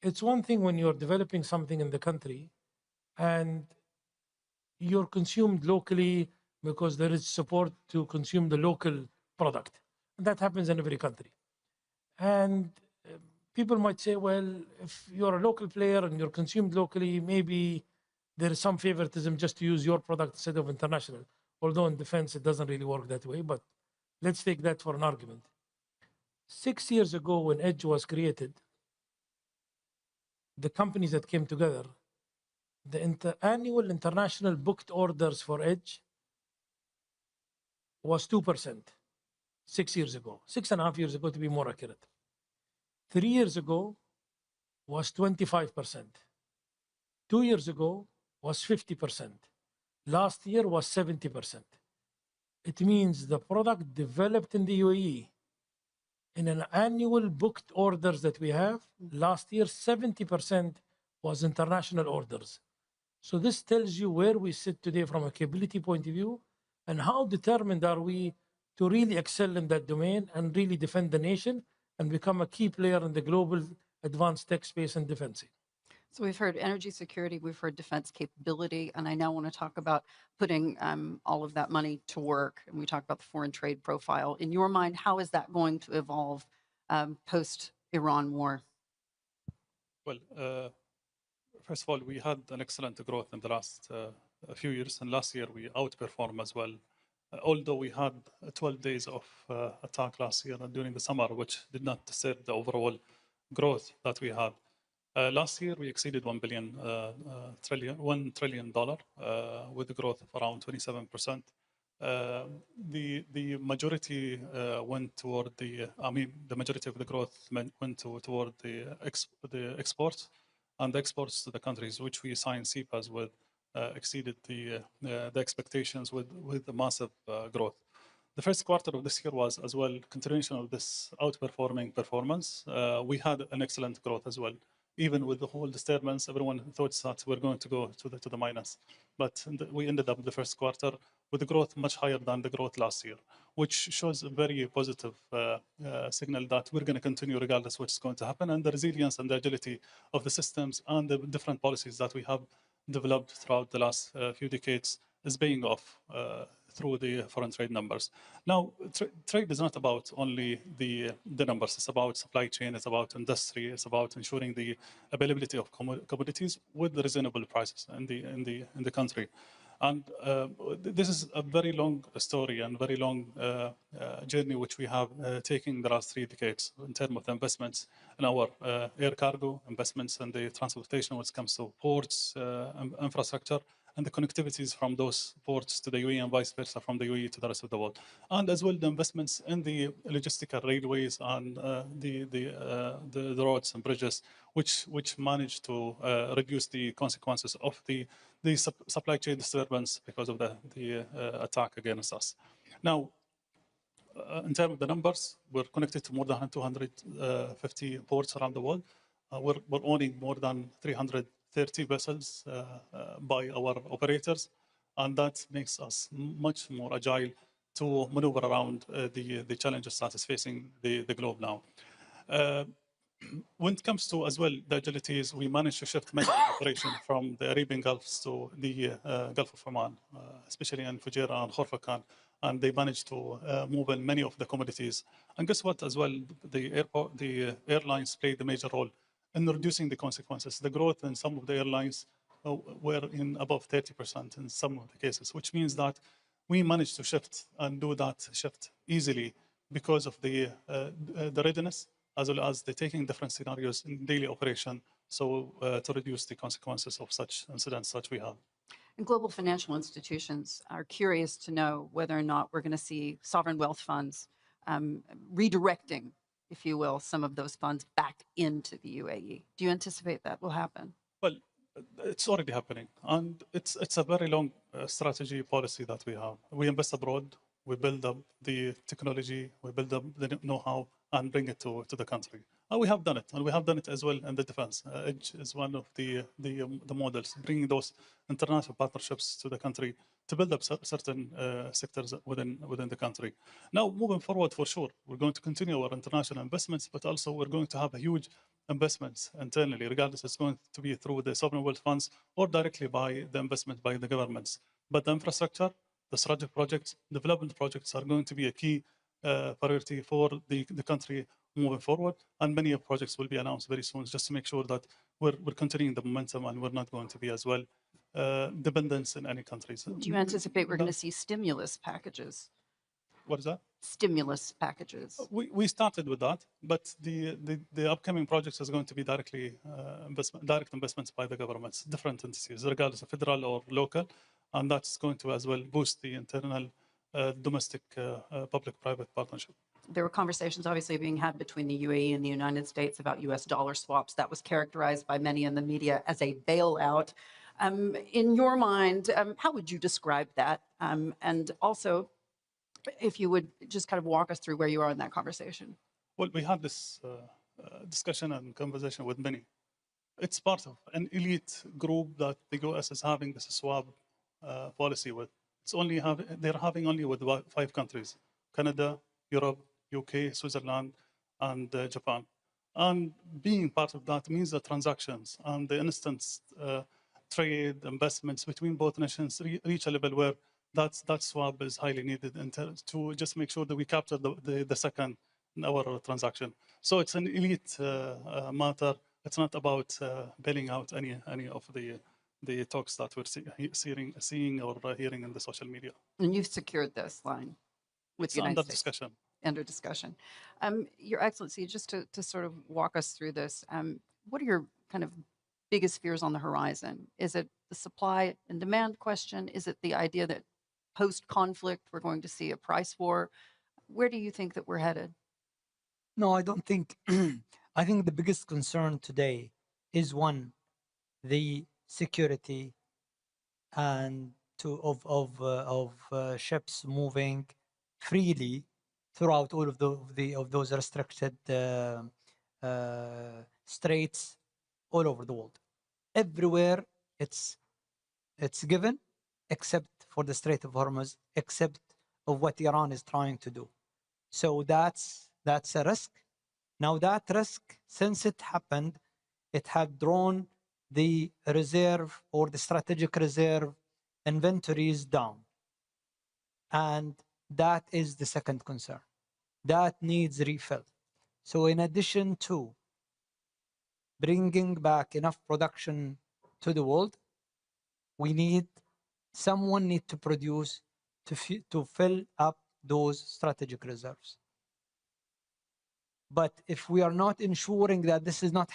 [SPEAKER 12] It's one thing when you're developing something in the country and you're consumed locally because there is support to consume the local product. And that happens in every country. And people might say, well, if you're a local player and you're consumed locally, maybe there is some favoritism just to use your product instead of international. Although in defense, it doesn't really work that way, but let's take that for an argument. 6 years ago, when Edge was created, the companies that came together, the annual international booked orders for Edge was 2% 6 years ago, 6.5 years ago to be more accurate. 3 years ago was 25%. 2 years ago was 50%. Last year was 70%. It means the product developed in the UAE in an annual booked orders that we have, last year 70% was international orders. So this tells you where we sit today from a capability point of view and how determined are we to really excel in that domain and really defend the nation and become a key player in the global advanced tech space and defense.
[SPEAKER 10] So we've heard energy security, we've heard defense capability, and I now want to talk about putting all of that money to work. And we talk about the foreign trade profile. In your mind, how is that going to evolve post-Iran war?
[SPEAKER 13] Well, first of all, we had an excellent growth in the last few years, and last year we outperformed as well. Although we had 12 days of attack last year during the summer, which did not disturb the overall growth that we had. Last year, we exceeded $1 trillion with a growth of around 27%. The majority went toward the majority of the growth went toward the exports, and the exports to the countries which we signed CPAs with exceeded the expectations with the massive growth. The first quarter of this year was as well continuation of this outperforming performance. We had an excellent growth as well. Even with the whole disturbance, everyone thought that we're going to go to the minus. But we ended up the first quarter with a growth much higher than the growth last year, which shows a very positive signal that we're going to continue regardless what's going to happen, and the resilience and the agility of the systems and the different policies that we have developed throughout the last few decades is paying off through the foreign trade numbers. Now, trade is not about only the numbers. It's about supply chain. It's about industry. It's about ensuring the availability of commodities with the reasonable prices in the country. And this is a very long story and very long journey which we have taken the last 3 decades in terms of the investments in our air cargo, investments in the transportation when it comes to ports, infrastructure, and the connectivities from those ports to the UAE and vice versa from the UAE to the rest of the world. And as well the investments in the logistical railways and the roads and bridges, which managed to reduce the consequences of the supply chain disturbance because of the attack against us. Now, in terms of the numbers, we're connected to more than 250 ports around the world. We're owning more than 330 vessels by our operators, and that makes us much more agile to maneuver around the challenges that is facing the globe now. When it comes to as well the agilities, we managed to shift many operations from the Arabian Gulf to the Gulf of Oman, especially in Fujairah and Khorfakan, and they managed to move in many of the commodities. And guess what? As well, the airlines played a major role in reducing the consequences. The growth in some of the airlines were in above 30% in some of the cases, which means that we managed to shift and do that shift easily because of the readiness, as well as the taking different scenarios in daily operation, so to reduce the consequences of such incidents such we have.
[SPEAKER 10] And global financial institutions are curious to know whether or not we're going to see sovereign wealth funds redirecting, if you will, some of those funds back into the UAE. Do you anticipate that will happen?
[SPEAKER 13] Well, it's already happening, and it's a very long strategy policy that we have. We invest abroad, we build up the technology, we build up the know-how, and bring it to the country. And we have done it, and we have done it as well in the defense. Edge is one of the models, bringing those international partnerships to the country to build up certain sectors within the country. Now, moving forward, for sure, we're going to continue our international investments, but also we're going to have a huge investments internally, regardless it's going to be through the sovereign wealth funds or directly by the investment by the governments. But the infrastructure, the strategic projects, development projects are going to be a key priority for the country moving forward, and many projects will be announced very soon, just to make sure that we're continuing the momentum and we're not going to be as well dependent in any countries.
[SPEAKER 10] Do you anticipate we're going to see stimulus packages?
[SPEAKER 13] What is that?
[SPEAKER 10] Stimulus packages.
[SPEAKER 13] We started with that, but the upcoming projects is going to be direct investments by the governments, different entities, regardless of federal or local, and that's going to as well boost the internal domestic public-private partnership.
[SPEAKER 10] There were conversations obviously being had between the UAE and the United States about US dollar swaps. That was characterized by many in the media as a bailout. In your mind, how would you describe that? And also, if you would just kind of walk us through where you are in that conversation.
[SPEAKER 13] Well, we had this discussion and conversation with many. It's part of an elite group that the US is having this swap policy with. They're having only with 5 countries: Canada, Europe, UK, Switzerland, and Japan. And being part of that means the transactions and the instant trade investments between both nations reach a level where that swap is highly needed to just make sure that we capture the second in our transaction. So it's an elite matter. It's not about bailing out any of the talks that we're seeing or hearing in the social media.
[SPEAKER 10] And you've secured this line with the United States. Under discussion. Your Excellency, just to sort of walk us through this, what are your kind of biggest fears on the horizon? Is it the supply and demand question? Is it the idea that post-conflict we're going to see a price war? Where do you think that we're headed?
[SPEAKER 11] No, I don't think. I think the biggest concern today is one, the security and of ships moving freely throughout all of those restricted straits all over the world. Everywhere it's given, except for the Strait of Hormuz, except of what Iran is trying to do. So that's a risk. Now that risk, since it happened, it had drawn the reserve or the strategic reserve inventories down. And that is the second concern. That needs refill. So in addition to bringing back enough production to the world, someone needs to produce to fill up those strategic reserves. But if we are not ensuring that this is not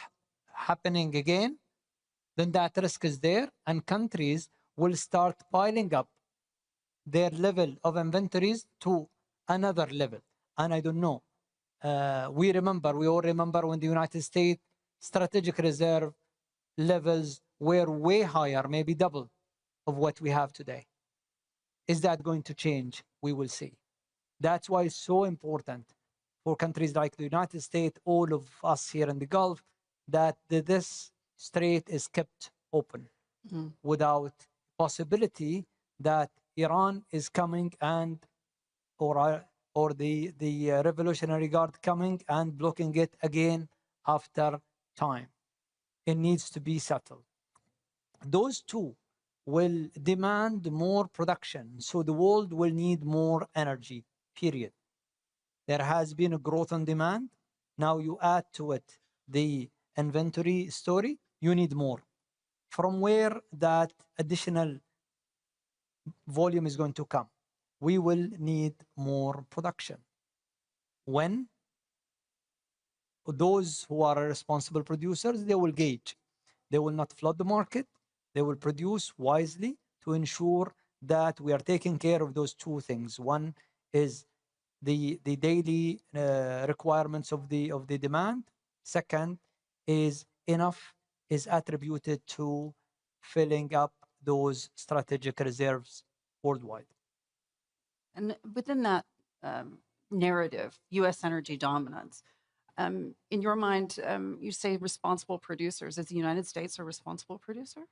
[SPEAKER 11] happening again, then that risk is there, and countries will start piling up their level of inventories to another level. And I don't know. We all remember when the United States strategic reserve levels were way higher, maybe double of what we have today. Is that going to change? We will see. That's why it's so important for countries like the United States, all of us here in the Gulf, that this strait is kept open without possibility that Iran is coming and or the Revolutionary Guard coming and blocking it again after time. It needs to be settled. Those two will demand more production, so the world will need more energy, period. There has been a growth in demand. Now you add to it the inventory story, you need more. From where that additional volume is going to come? We will need more production. When? Those who are responsible producers, they will gauge. They will not flood the market. They will produce wisely to ensure that we are taking care of those two things. One is the daily requirements of the demand. Second is enough is attributed to filling up those strategic reserves worldwide.
[SPEAKER 10] And within that narrative, U.S. energy dominance. In your mind, you say responsible producers. Is the United States a responsible producer?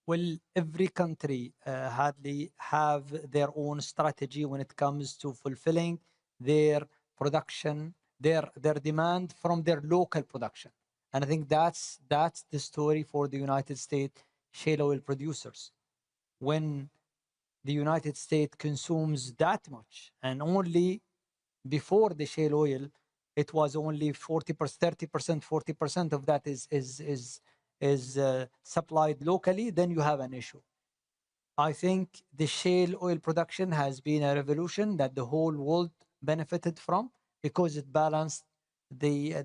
[SPEAKER 11] Well, every country hardly have their own strategy when it comes to fulfilling their production, their demand from their local production. And I think that's the story for the United States shale oil producers. When the United States consumes that much, and only before the shale oil, it was only 40%, 30%, 40% of that is supplied locally, then you have an issue. I think the shale oil production has been a revolution that the whole world benefited from because it balanced the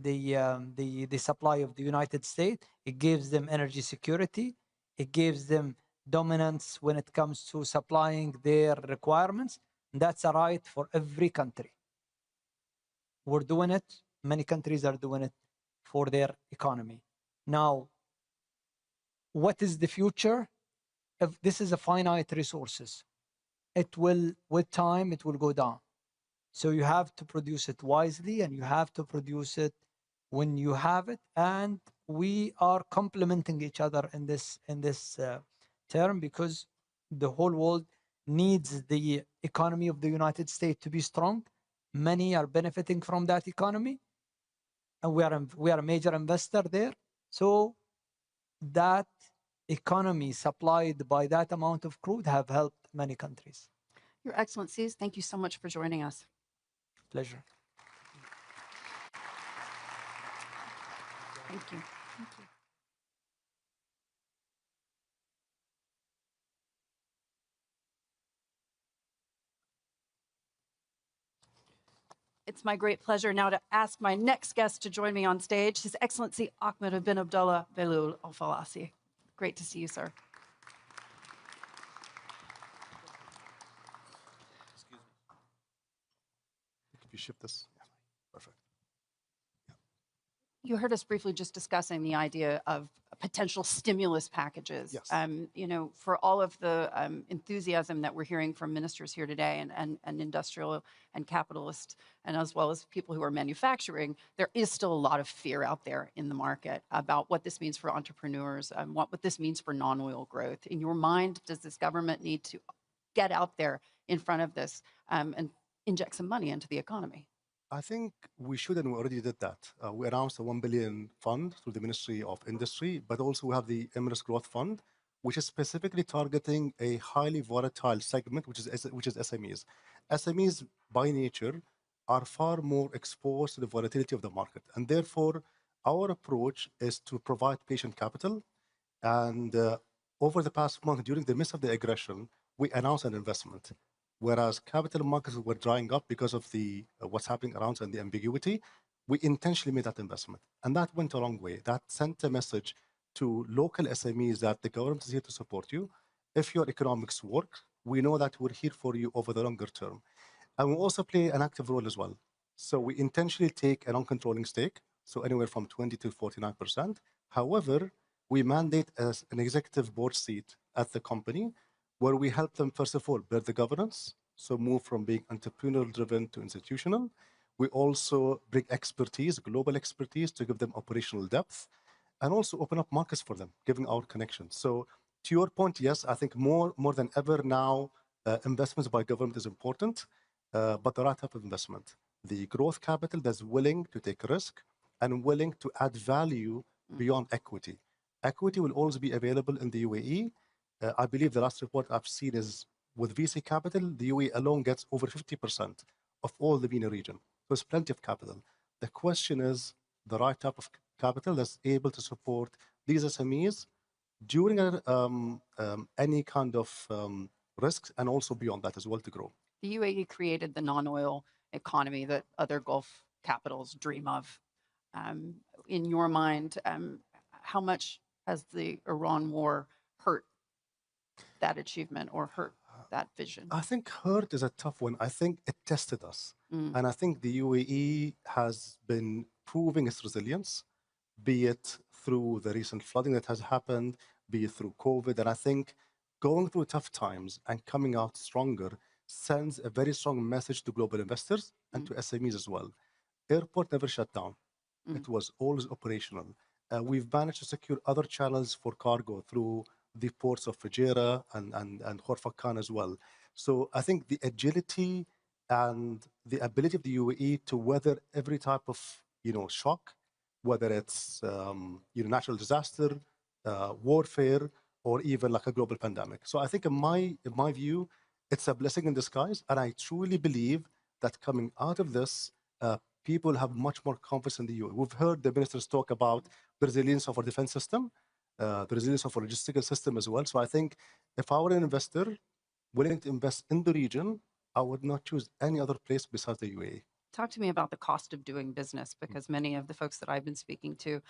[SPEAKER 11] supply of the United States. It gives them energy security. It gives them dominance when it comes to supplying their requirements. That's a right for every country. We're doing it. Many countries are doing it for their economy. Now, what is the future? If this is a finite resources, it will, with time, it will go down. So you have to produce it wisely, and you have to produce it when you have it. And we are complementing each other in this term, because the whole world needs the economy of the United States to be strong. Many are benefiting from that economy, and we are a major investor there. So that economy supplied by that amount of crude have helped many countries.
[SPEAKER 10] Your Excellencies, thank you so much for joining us.
[SPEAKER 11] Pleasure.
[SPEAKER 10] Thank you. Thank you. It's my great pleasure now to ask my next guest to join me on stage, His Excellency Ahmed bin Abdullah Belul Al Falasi. Great to see you, sir.
[SPEAKER 14] Excuse me. If you shift this, yeah, perfect. Yeah.
[SPEAKER 10] You heard us briefly just discussing the idea of potential stimulus packages.
[SPEAKER 14] Yes.
[SPEAKER 10] You know, for all of the enthusiasm that we're hearing from ministers here today and industrial and capitalist, and as well as people who are manufacturing, there is still a lot of fear out there in the market about what this means for entrepreneurs and what this means for non-oil growth. In your mind, does this government need to get out there in front of this and inject some money into the economy?
[SPEAKER 14] I think we should, and we already did that. We announced a $1 billion fund through the Ministry of Industry, but also we have the Emirates Growth Fund, which is specifically targeting a highly volatile segment, which is SMEs. SMEs, by nature, are far more exposed to the volatility of the market. And therefore, our approach is to provide patient capital. And over the past month, during the midst of the aggression, we announced an investment. Whereas capital markets were drying up because of the what's happening around and the ambiguity, we intentionally made that investment. And that went a long way. That sent a message to local SMEs that the government is here to support you. If your economics work, we know that we're here for you over the longer term. And we also play an active role as well. So we intentionally take a non-controlling stake, so anywhere from 20 to 49%. However, we mandate as an executive board seat at the company, where we help them, first of all, build the governance, so move from being entrepreneurial-driven to institutional. We also bring expertise, global expertise, to give them operational depth, and also open up markets for them, given our connections. So to your point, yes, I think more than ever now, investments by government is important, but the right type of investment. The growth capital that's willing to take risk and willing to add value beyond equity. Equity will always be available in the UAE. I believe the last report I've seen is with VC capital, the UAE alone gets over 50% of all the MENA region. So it's plenty of capital. The question is the right type of capital that's able to support these SMEs during any kind of risks, and also beyond that as well to grow.
[SPEAKER 10] The UAE created the non-oil economy that other Gulf capitals dream of. In your mind, how much has the Iran war hurt that achievement or hurt that vision?
[SPEAKER 14] I think hurt is a tough one. I think it tested us. And I think the UAE has been proving its resilience, be it through the recent flooding that has happened, be it through COVID. And I think going through tough times and coming out stronger sends a very strong message to global investors and to SMEs as well. Airport never shut down. It was always operational. We've managed to secure other channels for cargo through the ports of Fujairah and Khor as well. So I think the agility and the ability of the UAE to weather every type of shock, whether it's natural disaster, warfare, or even like a global pandemic. So I think in my view, it's a blessing in disguise, and I truly believe that coming out of this, people have much more confidence in the UAE. We've heard the ministers talk about the resilience of our defense system, the resilience of our logistical system as well. So I think if I were an investor willing to invest in the region, I would not choose any other place besides the UAE.
[SPEAKER 10] Talk to me about the cost of doing business, because many of the folks that I've been speaking to,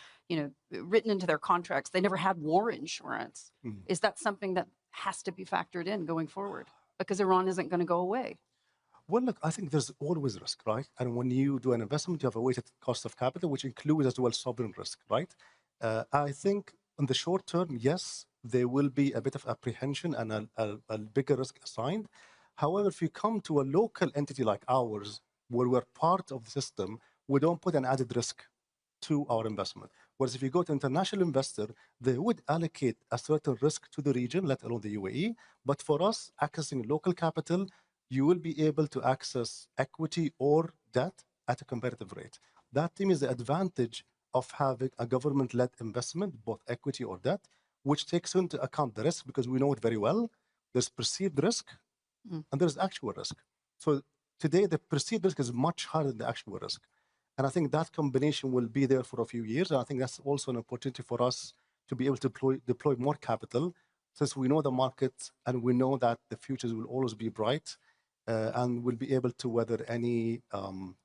[SPEAKER 10] written into their contracts, they never had war insurance. Is that something that has to be factored in going forward? Because Iran isn't going to go away.
[SPEAKER 14] Well, look, I think there's always risk, right? And when you do an investment, you have a weighted cost of capital, which includes as well sovereign risk, right? I think in the short term, yes, there will be a bit of apprehension and a bigger risk assigned. However, if you come to a local entity like ours, where we're part of the system, we don't put an added risk to our investment. Whereas if you go to international investor, they would allocate a certain risk to the region, let alone the UAE. But for us, accessing local capital, you will be able to access equity or debt at a competitive rate. That, to me, is the advantage of having a government-led investment, both equity or debt, which takes into account the risk, because we know it very well. There's perceived risk and there's actual risk. So today, the perceived risk is much higher than the actual risk. And I think that combination will be there for a few years. And I think that's also an opportunity for us to be able to deploy more capital, since we know the market and we know that the futures will always be bright. And we'll be able to weather any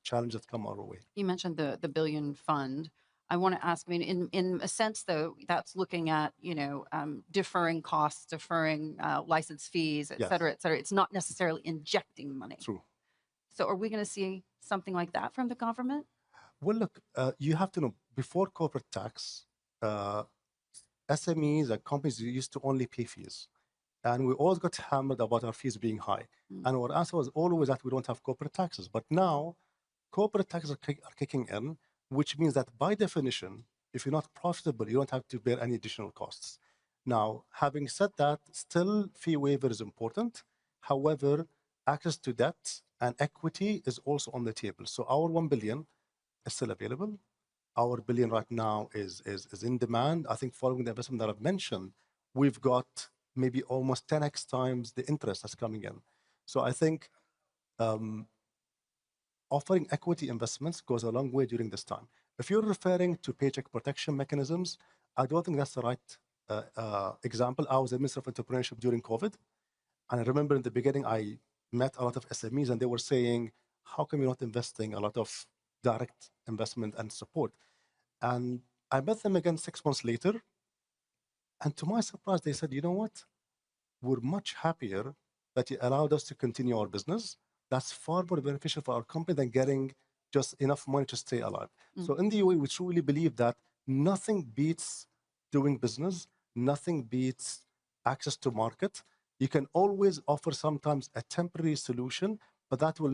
[SPEAKER 14] challenges that come our way.
[SPEAKER 10] You mentioned the billion fund. I want to ask, I mean, in a sense, though, that's looking at, deferring costs, deferring license fees, et cetera, et cetera. It's not necessarily injecting money.
[SPEAKER 14] True.
[SPEAKER 10] So are we going to see something like that from the government?
[SPEAKER 14] Well, look, you have to know, before corporate tax, SMEs and companies used to only pay fees. And we always got hammered about our fees being high. And our answer was always that we don't have corporate taxes. But now, corporate taxes are kicking in, which means that by definition, if you're not profitable, you don't have to bear any additional costs. Now, having said that, still fee waiver is important. However, access to debt and equity is also on the table. So our 1 billion is still available. Our billion right now is in demand. I think following the investment that I've mentioned, we've got maybe almost 10x times the interest that's coming in. So I think offering equity investments goes a long way during this time. If you're referring to paycheck protection mechanisms, I don't think that's the right example. I was a Minister of Entrepreneurship during COVID. And I remember in the beginning, I met a lot of SMEs and they were saying, how come you're not investing a lot of direct investment and support? And I met them again 6 months later. And to my surprise, they said, you know what? We're much happier that you allowed us to continue our business. That's far more beneficial for our company than getting just enough money to stay alive. So in the UAE, we truly believe that nothing beats doing business. Nothing beats access to market. You can always offer sometimes a temporary solution, but that will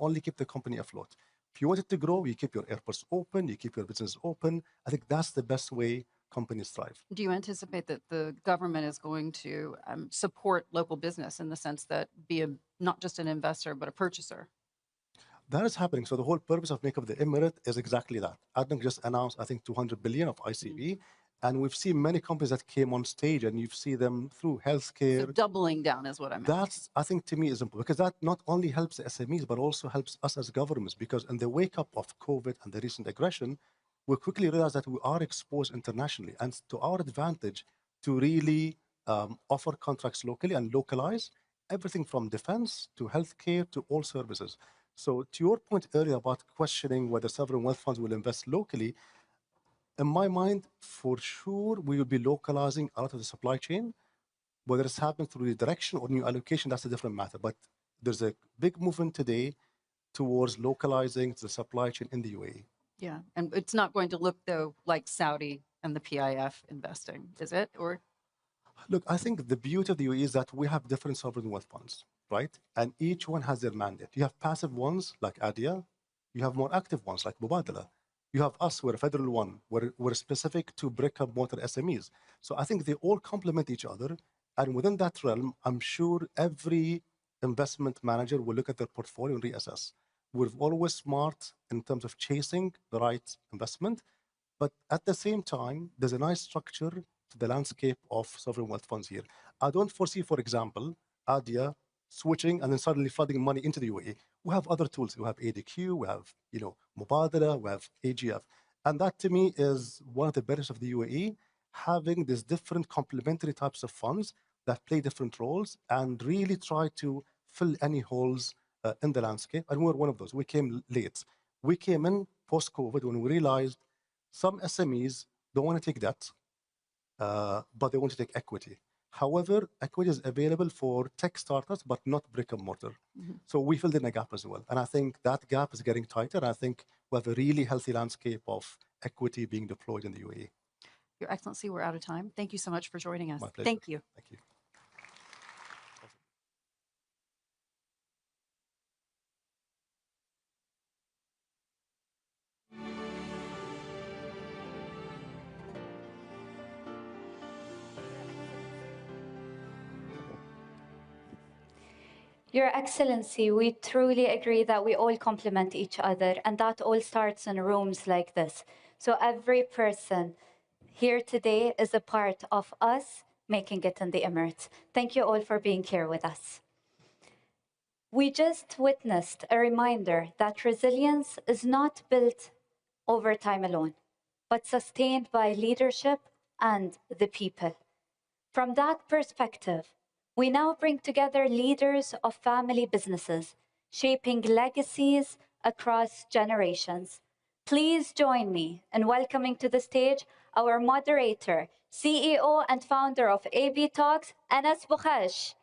[SPEAKER 14] only keep the company afloat. If you want it to grow, you keep your airports open, you keep your business open. I think that's the best way companies thrive.
[SPEAKER 10] Do you anticipate that the government is going to support local business in the sense that be not just an investor, but a purchaser?
[SPEAKER 14] That is happening. So the whole purpose of Make Up the Emirate is exactly that. ADNOC just announced, I think, 200 billion of ICB. And we've seen many companies that came on stage, and you see them through healthcare.
[SPEAKER 10] So doubling down is what I meant.
[SPEAKER 14] That's, I think, to me, is important, because that not only helps the SMEs, but also helps us as governments. Because in the wake up of COVID and the recent aggression, we quickly realized that we are exposed internationally, and to our advantage to really offer contracts locally and localize everything from defense to healthcare to all services. So to your point earlier about questioning whether sovereign wealth funds will invest locally, in my mind, for sure, we will be localizing a lot of the supply chain. Whether it's happened through redirection or new allocation, that's a different matter. But there's a big movement today towards localizing the supply chain in the UAE.
[SPEAKER 10] Yeah, and it's not going to look, though, like Saudi and the PIF investing, is it? Or
[SPEAKER 14] look, I think the beauty of the UAE is that we have different sovereign wealth funds. right? And each one has their mandate. You have passive ones like ADIA. You have more active ones like Mubadala. You have us, we're a federal one. We're specific to brick-and-mortar SMEs. So I think they all complement each other. And within that realm, I'm sure every investment manager will look at their portfolio and reassess. We're always smart in terms of chasing the right investment. But at the same time, there's a nice structure to the landscape of sovereign wealth funds here. I don't foresee, for example, ADIA switching and then suddenly flooding money into the UAE. We have other tools. We have ADQ, we have Mubadala, we have AGF. And that to me is one of the benefits of the UAE, having these different complementary types of funds that play different roles and really try to fill any holes in the landscape. And we're one of those. We came late. We came in post-COVID when we realized some SMEs don't want to take debt, but they want to take equity. However, equity is available for tech startups, but not brick and mortar. So we filled in a gap as well. And I think that gap is getting tighter. I think we have a really healthy landscape of equity being deployed in the UAE.
[SPEAKER 10] Your Excellency, we're out of time. Thank you so much for joining us.
[SPEAKER 14] My pleasure.
[SPEAKER 10] Thank you.
[SPEAKER 14] Thank you.
[SPEAKER 9] Your Excellency, we truly agree that we all complement each other, and that all starts in rooms like this. So every person here today is a part of us making it in the Emirates. Thank you all for being here with us. We just witnessed a reminder that resilience is not built over time alone, but sustained by leadership and the people. From that perspective, we now bring together leaders of family businesses, shaping legacies across generations. Please join me in welcoming to the stage our moderator, CEO and founder of AB Talks, Anas Bukhash.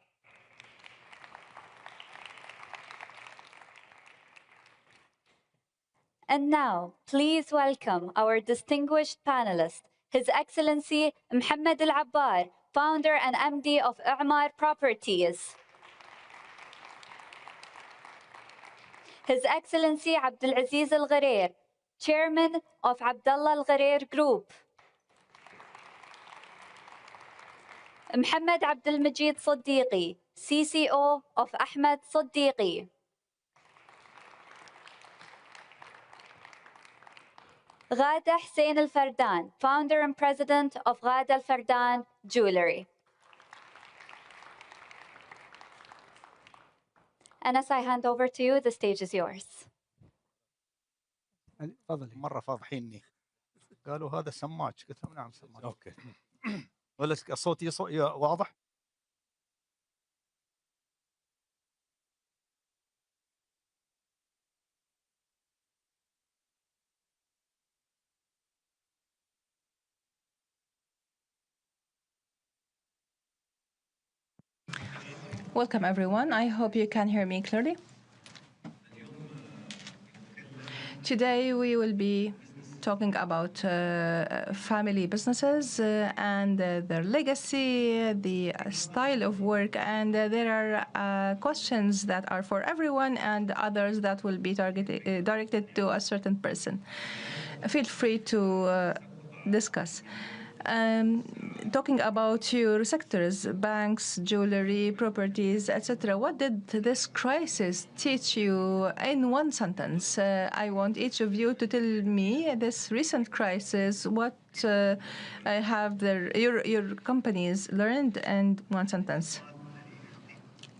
[SPEAKER 9] And now, please welcome our distinguished panelist, His Excellency Mohammed Al-Abbar, founder and MD of I'mar Properties. His Excellency Abdulaziz Al-Ghareer, Chairman of Abdullah Al-Ghareer Group. Mohammed Abdul Majid Siddiqui, CCO of Ahmed Siddiqui. Ghada Hussein Al-Fardan, founder and president of Ghada Al-Fardan Jewelry. Anas, I hand over to you. The stage is yours.
[SPEAKER 15] تفضلي. مرة فاضحيني. قالوا هذا سماج، قلت لهم نعم سماج. اوكي. ولا صوتي واضح؟
[SPEAKER 7] Welcome, everyone. I hope you can hear me clearly. Today, we will be talking about family businesses and their legacy, the style of work, and there are questions that are for everyone and others that will be directed to a certain person. Feel free to discuss. Talking about your sectors, banks, jewelry, properties, etc. What did this crisis teach you in one sentence? I want each of you to tell me this recent crisis, what have your companies learned in one sentence.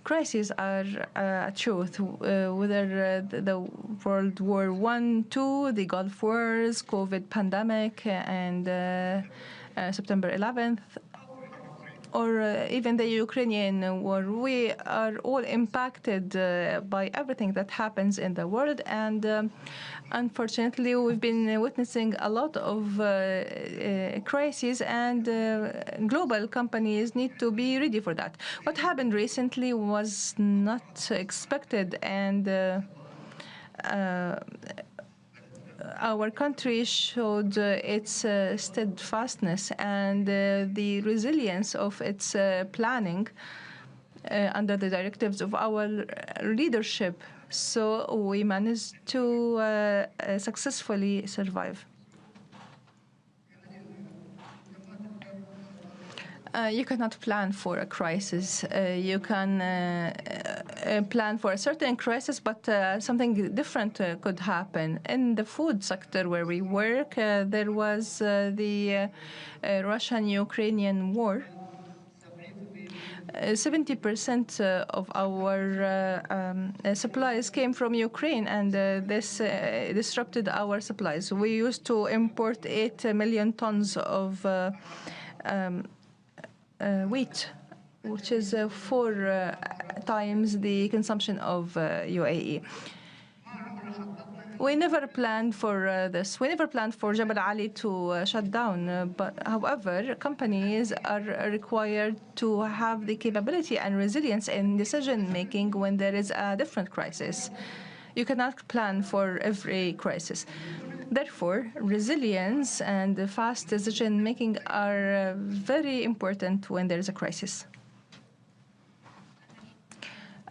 [SPEAKER 7] Crises are a truth, whether the World War I, II, the Gulf Wars, COVID pandemic, and September 11th, or even the Ukrainian war. We are all impacted by everything that happens in the world, and unfortunately, we've been witnessing a lot of crises, and global companies need to be ready for that. What happened recently was not expected, and our country showed its steadfastness and the resilience of its planning under the directives of our leadership. So we managed to successfully survive. You cannot plan for a crisis. You can plan for a certain crisis, but something different could happen. In the food sector where we work, there was the Russian-Ukrainian war. 70% of our supplies came from Ukraine, and this disrupted our supplies. We used to import 8 million tons of wheat, which is 4 times the consumption of UAE. We never planned for this. We never planned for Jabal Ali to shut down. But however, companies are required to have the capability and resilience in decision making when there is a different crisis. You cannot plan for every crisis. Therefore, resilience and fast decision making are very important when there is a crisis.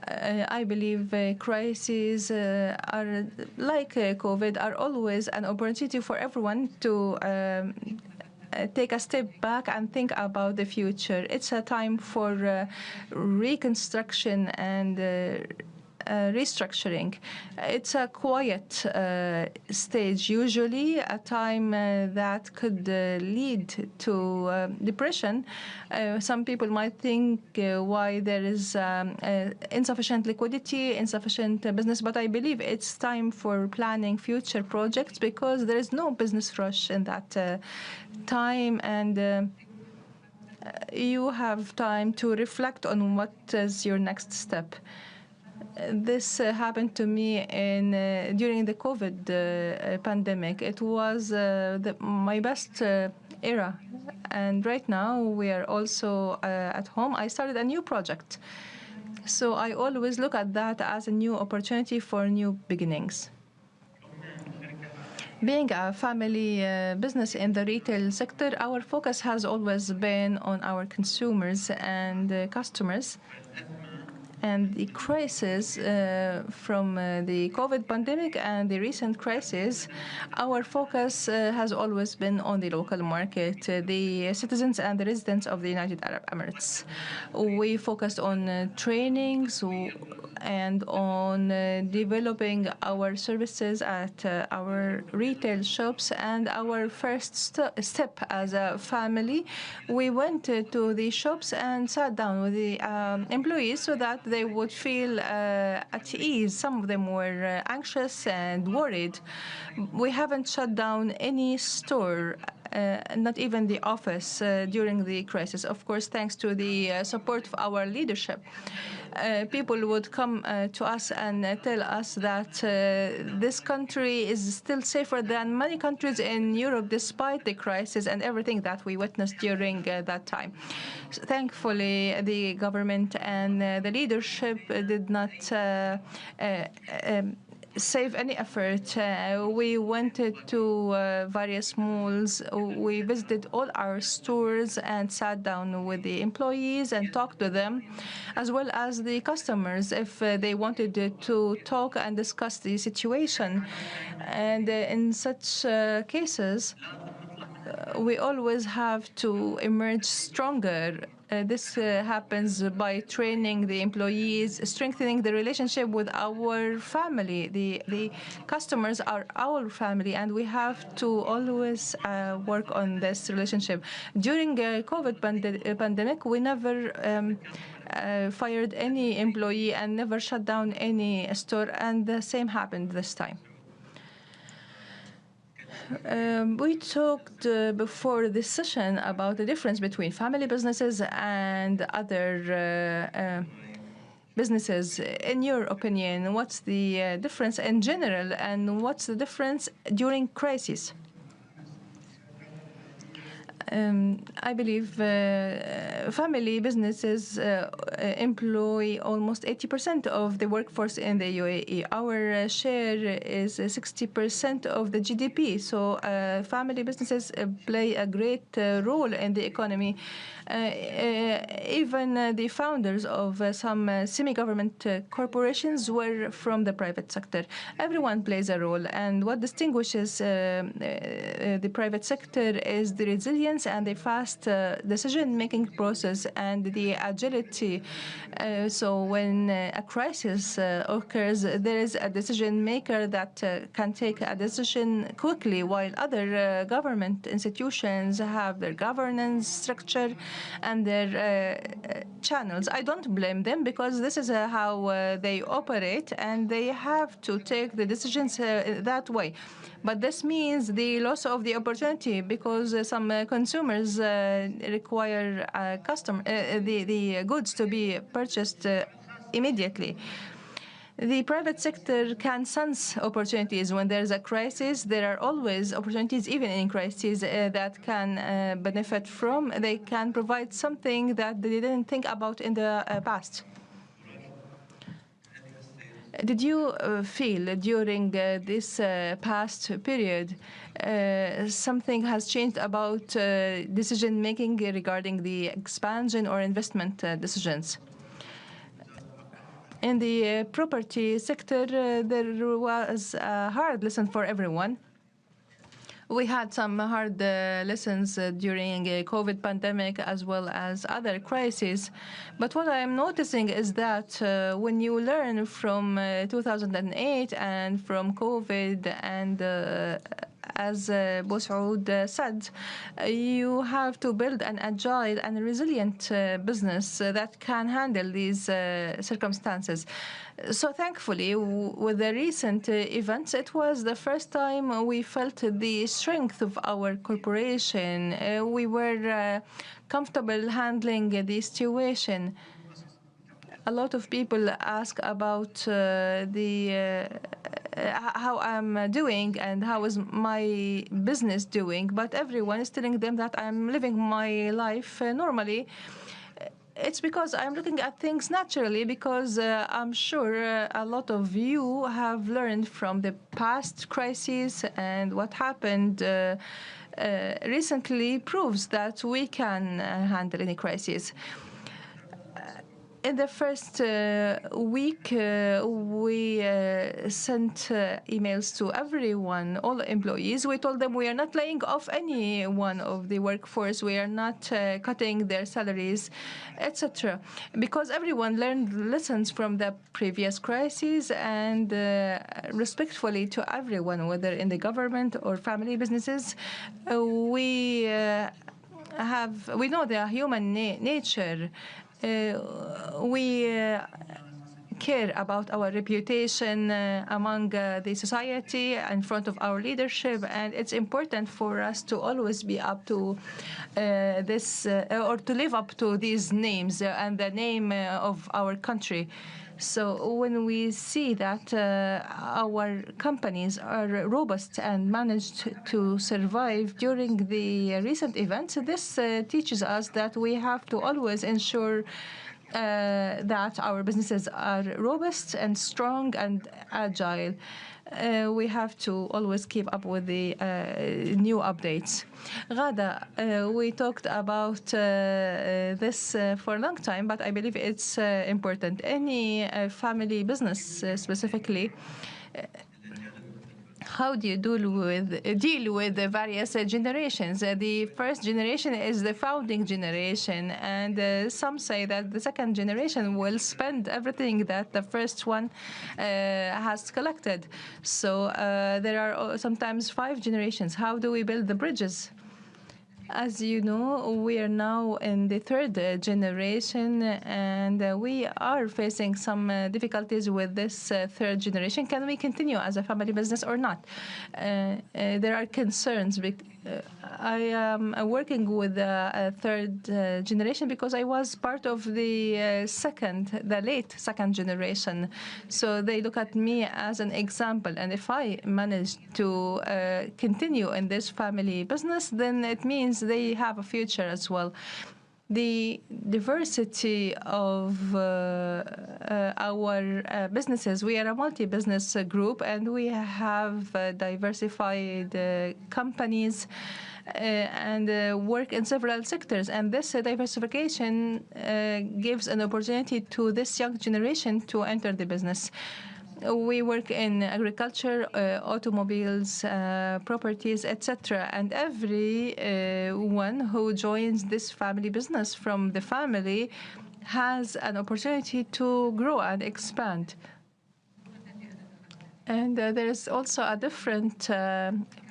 [SPEAKER 7] I believe crises are like COVID are always an opportunity for everyone to take a step back and think about the future. It's a time for reconstruction and restructuring. It's a quiet stage, usually a time that could lead to depression. Some people might think why there is insufficient liquidity, insufficient business, but I believe it's time for planning future projects because there is no business rush in that time, and you have time to reflect on what is your next step. This happened to me during the COVID pandemic. It was my best era. And right now we are also at home. I started a new project. So I always look at that as a new opportunity for new beginnings. Being a family business in the retail sector, our focus has always been on our consumers and customers. And the crisis from the COVID pandemic and the recent crisis, our focus has always been on the local market, the citizens and the residents of the United Arab Emirates. We focused on trainings and on developing our services at our retail shops. And our first step as a family, we went to the shops and sat down with the employees so that they would feel at ease. Some of them were anxious and worried. We haven't shut down any store, not even the office, during the crisis. Of course, thanks to the support of our leadership. People would come to us and tell us that this country is still safer than many countries in Europe, despite the crisis and everything that we witnessed during that time. So thankfully, the government and the leadership did not save any effort. We went to various malls. We visited all our stores and sat down with the employees and talked to them, as well as the customers, if they wanted to talk and discuss the situation. And in such cases, we always have to emerge stronger. This happens by training the employees, strengthening the relationship with our family. The customers are our family, and we have to always work on this relationship. During COVID pandemic, we never fired any employee and never shut down any store, and the same happened this time. We talked before this session about the difference between family businesses and other businesses. In your opinion, what's the difference in general, and what's the difference during crisis? I believe family businesses employ almost 80% of the workforce in the UAE. Our share is 60% of the GDP. So family businesses play a great role in the economy. Even the founders of some semi-government corporations were from the private sector. Everyone plays a role, and what distinguishes the private sector is the resilience and the fast decision-making process and the agility. So when a crisis occurs, there is a decision maker that can take a decision quickly, while other government institutions have their governance structure and their channels. I don't blame them, because this is how they operate, and they have to take the decisions that way. But this means the loss of the opportunity, because some consumers require the goods to be purchased immediately. The private sector can sense opportunities. When there's a crisis, there are always opportunities, even in crises, that can benefit from. They can provide something that they didn't think about in the past. Did you feel during this past period something has changed about decision-making regarding the expansion or investment decisions? In the property sector, there was a hard lesson for everyone. We had some hard lessons during a COVID pandemic as well as other crises. But what I'm noticing is that when you learn from 2008 and from COVID, and as Boussaoud said, you have to build an agile and resilient business that can handle these circumstances. So thankfully, with the recent events, it was the first time we felt the strength of our corporation. We were comfortable handling the situation. A lot of people ask about how I'm doing and how is my business doing, but everyone is telling them that I'm living my life normally. It's because I'm looking at things naturally, because I'm sure a lot of you have learned from the past crises, and what happened recently proves that we can handle any crisis. In the first week, we sent emails to everyone, all employees. We told them we are not laying off any one of the workforce. We are not cutting their salaries, etc. Because everyone learned lessons from the previous crises, and respectfully to everyone, whether in the government or family businesses, we know the human nature. We care about our reputation among the society in front of our leadership, and it's important for us to always be up to this, or to live up to these names and the name of our country. So when we see that our companies are robust and managed to survive during the recent events, this teaches us that we have to always ensure that our businesses are robust and strong and agile. We have to always keep up with the new updates. Ghada, we talked about this for a long time, but I believe it's important. Any family business specifically, how do you deal with the various generations? The first generation is the founding generation, and some say that the second generation will spend everything that the first one has collected. So there are sometimes 5 generations. How do we build the bridges? As you know, we are now in the 3rd generation, and we are facing some difficulties with this 3rd generation. Can we continue as a family business or not? There are concerns I am working with a third generation because I was part of the late second generation. So they look at me as an example. And if I manage to continue in this family business, then it means they have a future as well. The diversity of our businesses, we are a multi-business group, and we have diversified companies and work in several sectors. And this diversification gives an opportunity to this young generation to enter the business. We work in agriculture, automobiles, properties, etc. And every one who joins this family business from the family has an opportunity to grow and expand. And there is also a different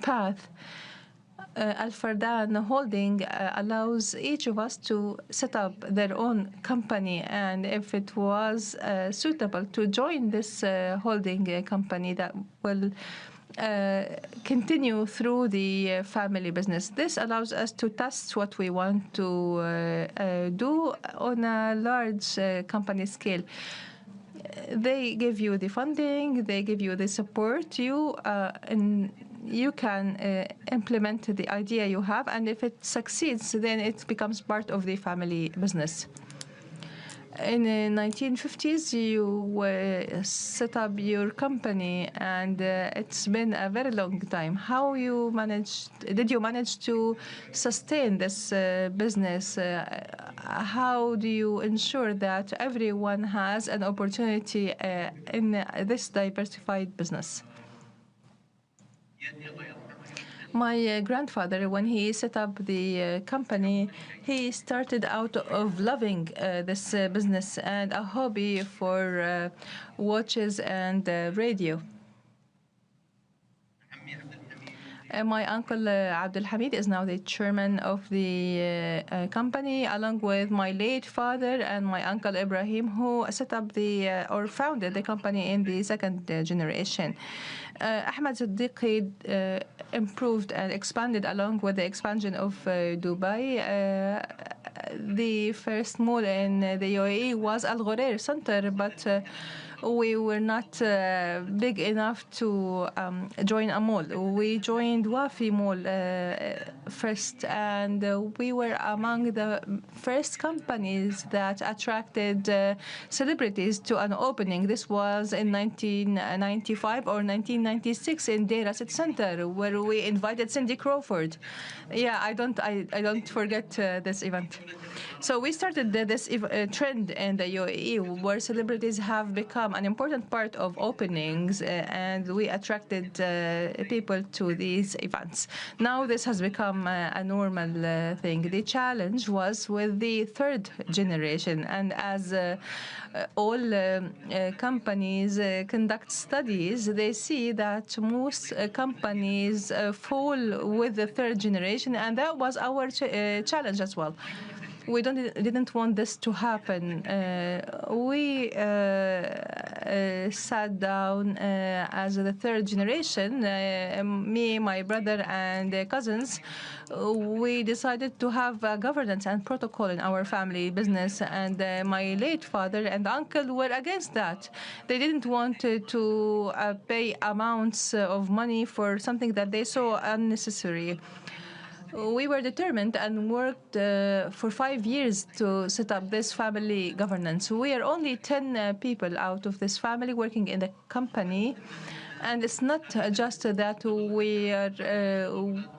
[SPEAKER 7] path. Al-Fardan Holding allows each of us to set up their own company, and if it was suitable to join this holding company that will continue through the family business. This allows us to test what we want to do on a large company scale. They give you the funding, they give you the support, and you can implement the idea you have, and if it succeeds, then it becomes part of the family business. In the 1950s, you set up your company, and it's been a very long time. Did you manage to sustain this business? How do you ensure that everyone has an opportunity in this diversified business? My grandfather, when he set up the company, he started out of loving this business and a hobby for watches and radio. My uncle Abdul Hamid is now the chairman of the company, along with my late father and my uncle Ibrahim, who set up or founded the company in the second generation. Ahmed Siddiqui improved and expanded along with the expansion of Dubai. The first mall in the UAE was Al Ghurair Center, but we were not big enough to join a mall. We joined Wafi Mall first, and we were among the first companies that attracted celebrities to an opening. This was in 1995 or 1996 in Deira City Center, where we invited Cindy Crawford. Yeah, I don't forget this event. So we started this trend in the UAE, where celebrities have become an important part of openings, and we attracted people to these events. Now this has become a normal thing. The challenge was with the third generation, and as all companies conduct studies, they see that most companies fall with the third generation, and that was our challenge as well. We didn't want this to happen. We sat down as the third generation, me, my brother, and cousins. We decided to have governance and protocol in our family business, and my late father and uncle were against that. They didn't want to pay amounts of money for something that they saw unnecessary. We were determined and worked for 5 years to set up this family governance. We are only 10 people out of this family working in the company. And it's not just that we are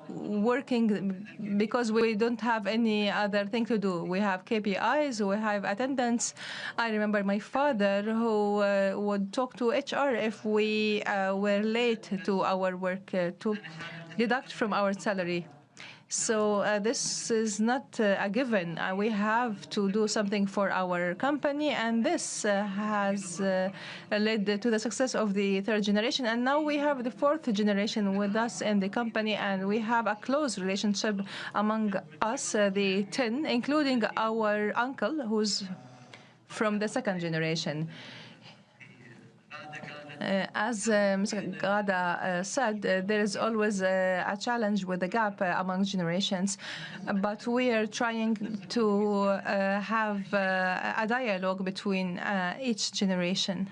[SPEAKER 7] working because we don't have any other thing to do. We have KPIs, we have attendance. I remember my father who would talk to HR if we were late to our work to deduct from our salary. So this is not a given. We have to do something for our company, and this has led to the success of the third generation. And now we have the fourth generation with us in the company, and we have a close relationship among us, the 10, including our uncle, who's from the second generation. As Mr. Gada said, there is always a challenge with the gap among generations, but we are trying to have a dialogue between each generation.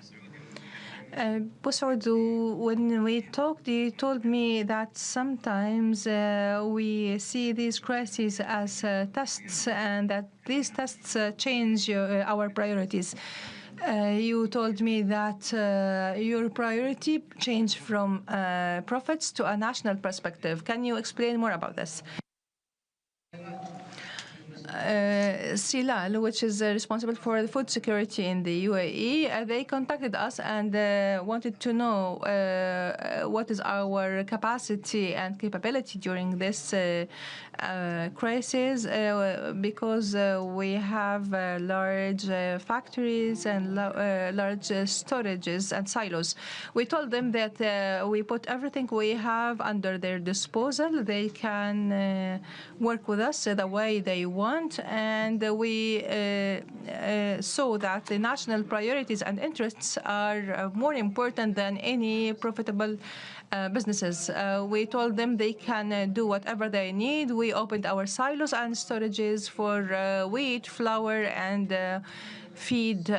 [SPEAKER 7] Busardu, when we talked, you told me that sometimes we see these crises as tests and that these tests change our priorities. You told me that your priority changed from profits to a national perspective. Can you explain more about this? Silal, which is responsible for the food security in the UAE, they contacted us and wanted to know what is our capacity and capability during this crisis, because we have large factories and large storages and silos. We told them that we put everything we have under their disposal. They can work with us the way they want, and we saw that the national priorities and interests are more important than any profitable businesses. We told them they can do whatever they need. We opened our silos and storages for wheat, flour, and feed,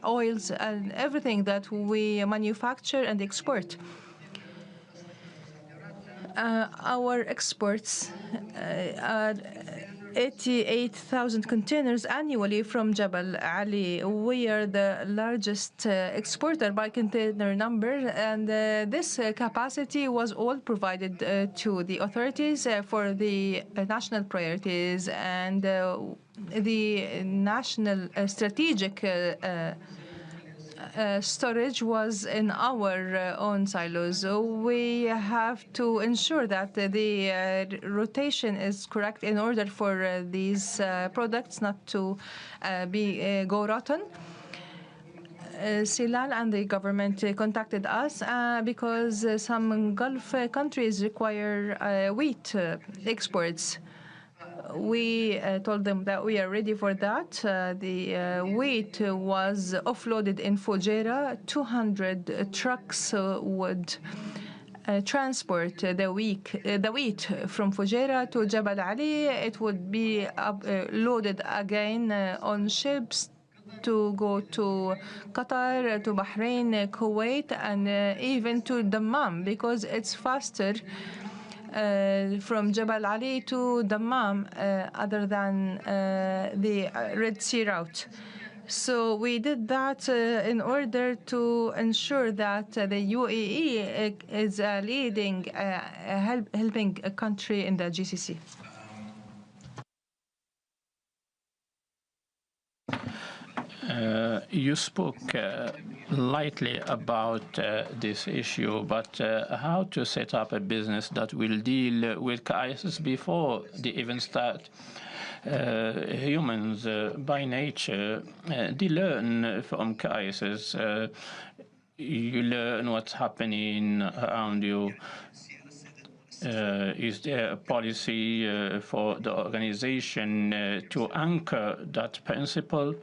[SPEAKER 7] oils, and everything that we manufacture and export. Our exports are 88,000 containers annually from Jebel Ali. We are the largest exporter by container number, and this capacity was all provided to the authorities for the national priorities and the national strategic storage was in our own silos. So we have to ensure that the rotation is correct in order for these products not to go rotten. Silal and the government contacted us because some Gulf countries require wheat exports. We told them that we are ready for that. The wheat was offloaded in Fujairah. 200 trucks would transport the wheat from Fujairah to Jebel Ali. It would be loaded again on ships to go to Qatar, to Bahrain, Kuwait, and even to Dammam, because it's faster from Jebel Ali to Dammam other than the Red Sea route. So we did that in order to ensure that the UAE is a leading, helping country in the GCC.
[SPEAKER 16] You spoke lightly about this issue, but how to set up a business that will deal with crisis before they even start? Humans, by nature, they learn from crisis. You learn what's happening around you. Is there a policy for the organization to anchor that principle?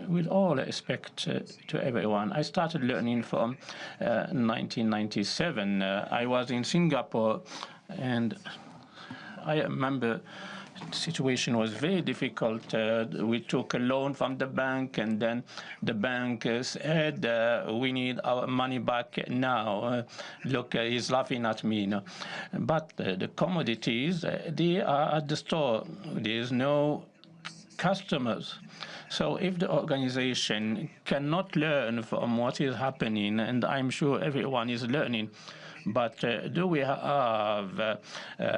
[SPEAKER 16] With all respect to everyone, I started learning from 1997. I was in Singapore, and I remember the situation was very difficult. We took a loan from the bank, and then the bank said, we need our money back now. Look, he's laughing at me. No? But the commodities, they are at the store. There's no customers. So if the organization cannot learn from what is happening, and I'm sure everyone is learning, but do we have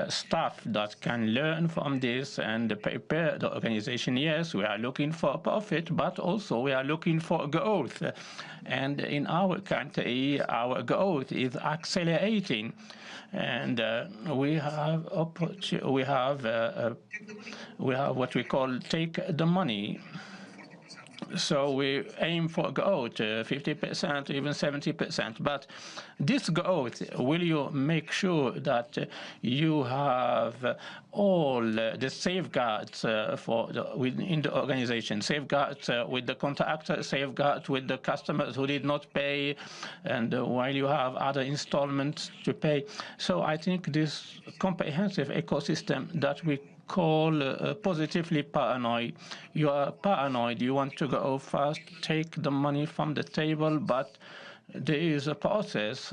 [SPEAKER 16] staff that can learn from this and prepare the organization? Yes, we are looking for profit, but also we are looking for growth. And in our country, our growth is accelerating. And we have what we call take the money. So we aim for growth, 50%, even 70%. But this growth, will you make sure that you have all the safeguards within the organization, safeguards with the contractor, safeguards with the customers who did not pay, and while you have other installments to pay? So I think this comprehensive ecosystem that we call positively paranoid. You are paranoid, you want to go fast, take the money from the table, but there is a process.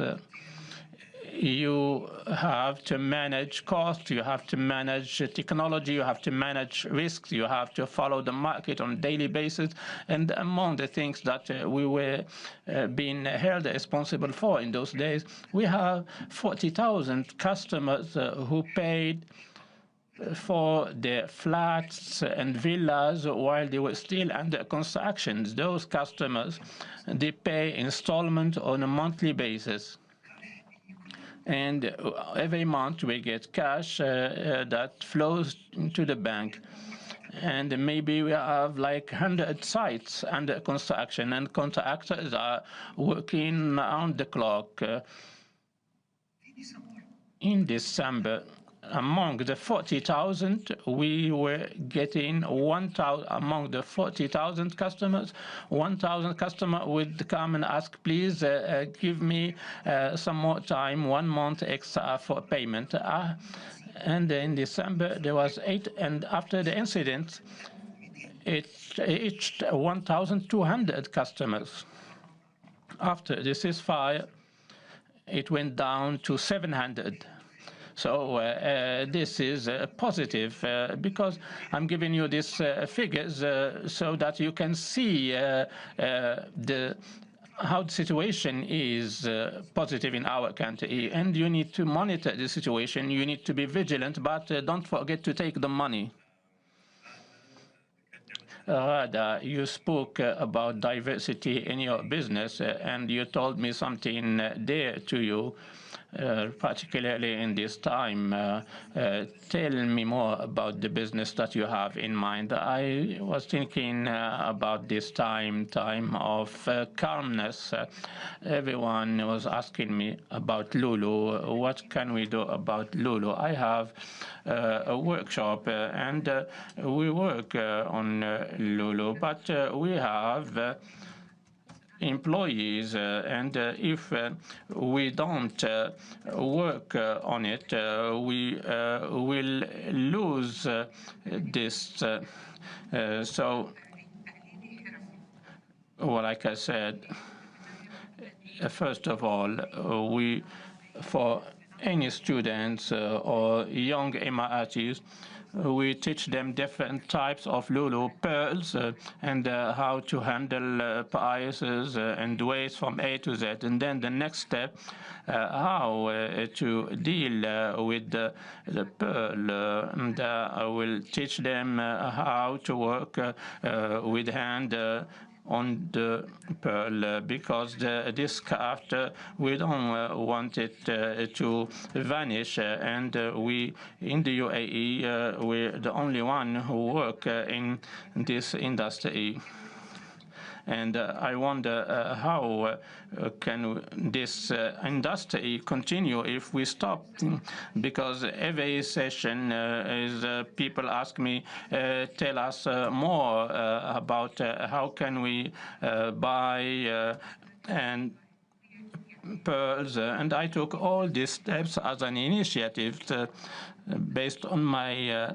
[SPEAKER 16] You have to manage costs, you have to manage technology, you have to manage risks, you have to follow the market on a daily basis. And among the things that we were being held responsible for in those days, we have 40,000 customers who paid for their flats and villas while they were still under construction. Those customers, they pay installment on a monthly basis. And every month we get cash that flows into the bank. And maybe we have like 100 sites under construction, and contractors are working around the clock. In December, among the 40,000, we were getting 1,000 among the 40,000 customers. 1,000 customers would come and ask, please give me some more time, 1 month extra for payment. And in December, there was 8, and after the incident, it reached 1,200 customers. After the ceasefire, it went down to 700. So this is positive because I'm giving you these figures so that you can see how the situation is positive in our country. And you need to monitor the situation. You need to be vigilant, but don't forget to take the money. Rada, you spoke about diversity in your business, and you told me something dear to you. Particularly in this time, tell me more about the business that you have in mind. I was thinking about this time of calmness. Everyone was asking me about Lulu. What can we do about Lulu? I have a workshop and we work on Lulu, but we have employees, and if we don't work on it, we will lose this. So, well, like I said, first of all, for any students or young Emiratis, we teach them different types of Lulu pearls and how to handle prices and ways from A to Z. And then the next step, how to deal with the pearl. And I will teach them how to work with hand on the pearl, because this craft, we don't want it to vanish, and we in the UAE, we're the only one who work in this industry. And I wonder how can this industry continue if we stop? Because every session is people ask me, tell us more about how can we buy and pearls. And I took all these steps as an initiative based on my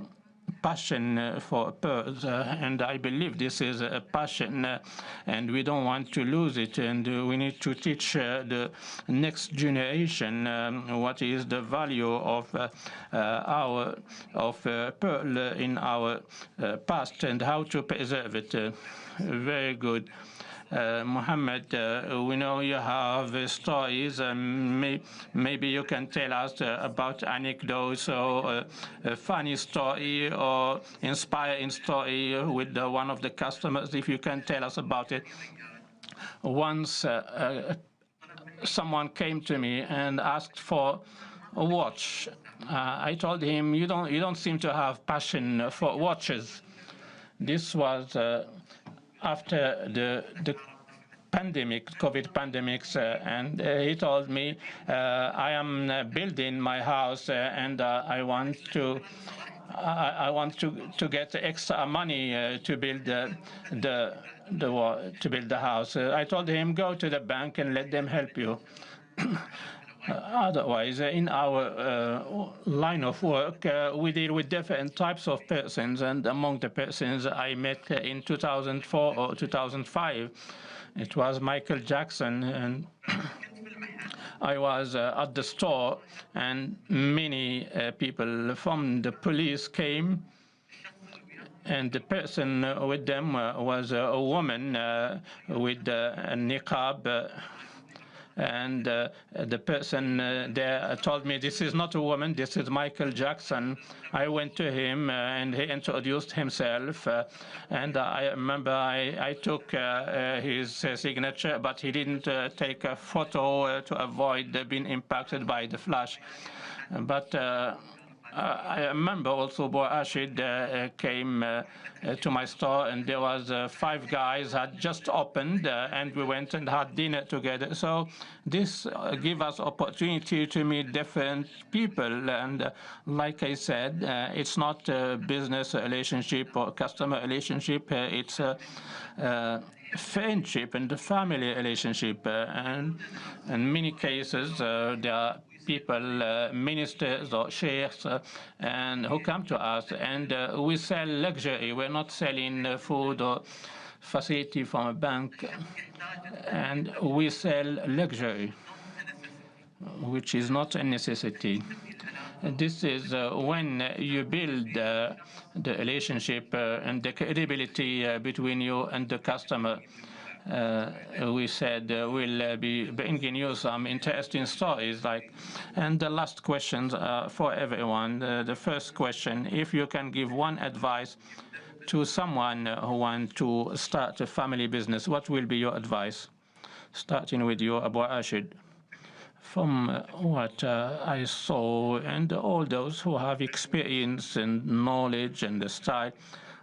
[SPEAKER 16] passion for pearls, and I believe this is a passion, and we don't want to lose it, and we need to teach the next generation what is the value of pearl in our past and how to preserve it. Very good. Mohammed, we know you have stories. Maybe you can tell us about anecdotes or a funny story or inspiring story with one of the customers, if you can tell us about it. Once someone came to me and asked for a watch. I told him, you don't seem to have passion for watches. This was after the pandemic, COVID pandemics, and he told me, I am building my house and I want to get extra money to build to build the house. I told him, go to the bank and let them help you. Otherwise, in our line of work, we deal with different types of persons, and among the persons I met in 2004 or 2005, it was Michael Jackson, and I was at the store, and many people from the police came, and the person with them was a woman with a niqab. And the person there told me, this is not a woman, this is Michael Jackson. I went to him and he introduced himself. And I remember I took his signature, but he didn't take a photo to avoid being impacted by the flash. But I remember also Boy Ashid came to my store, and there was 5 guys had just opened, and we went and had dinner together. So this gives us opportunity to meet different people, and like I said, it's not a business relationship or customer relationship. It's a friendship and a family relationship, and in many cases there are people, ministers or sheikhs, and who come to us, and we sell luxury. We're not selling food or facility from a bank, and we sell luxury, which is not a necessity. This is when you build the relationship and the credibility between you and the customer. We said we'll be bringing you some interesting stories. And the last questions for everyone. The first question: if you can give one advice to someone who wants to start a family business, what will be your advice? Starting with you, Abu Ashid. From what I saw, and all those who have experience and knowledge and the style,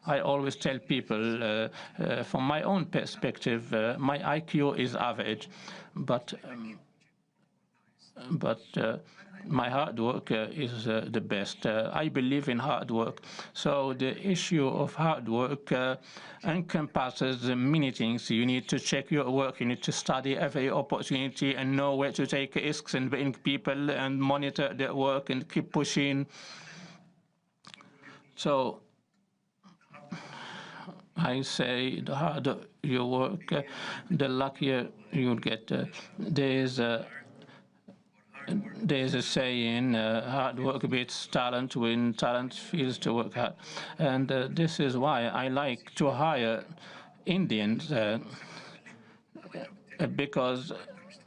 [SPEAKER 16] I always tell people, from my own perspective, my IQ is average, but my hard work is the best. I believe in hard work. So the issue of hard work encompasses many things. You need to check your work. You need to study every opportunity and know where to take risks and bring people and monitor their work and keep pushing. So I say the harder you work, the luckier you'll get. There's a saying, hard work beats talent when talent feels to work hard. And this is why I like to hire Indians, because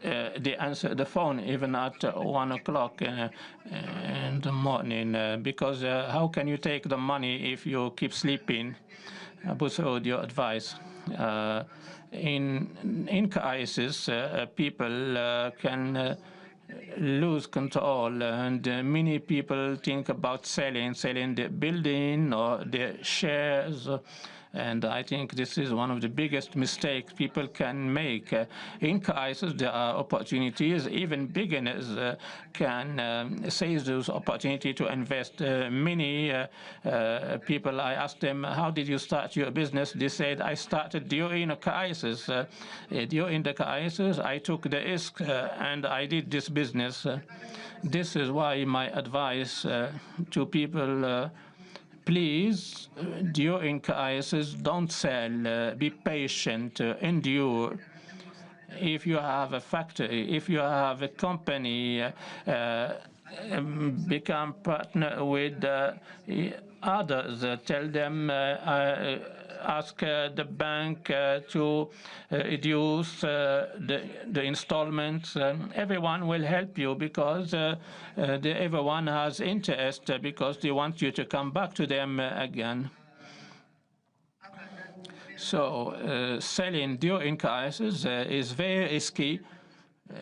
[SPEAKER 16] they answer the phone even at 1 o'clock in the morning, because how can you take the money if you keep sleeping? Abu Saud, your advice. In crisis, people can lose control, and many people think about selling their building or their shares, and I think this is one of the biggest mistakes people can make. In crisis, there are opportunities. Even beginners can seize those opportunities to invest. Many people, I asked them, how did you start your business? They said, I started during a crisis. During the crisis, I took the risk and I did this business. This is why my advice to people, please, during crisis, don't sell. Be patient, endure. If you have a factory, if you have a company, become partner with others. Tell them, ask the bank to reduce the installments. Everyone will help you because everyone has interest because they want you to come back to them again. So selling during crisis is very risky,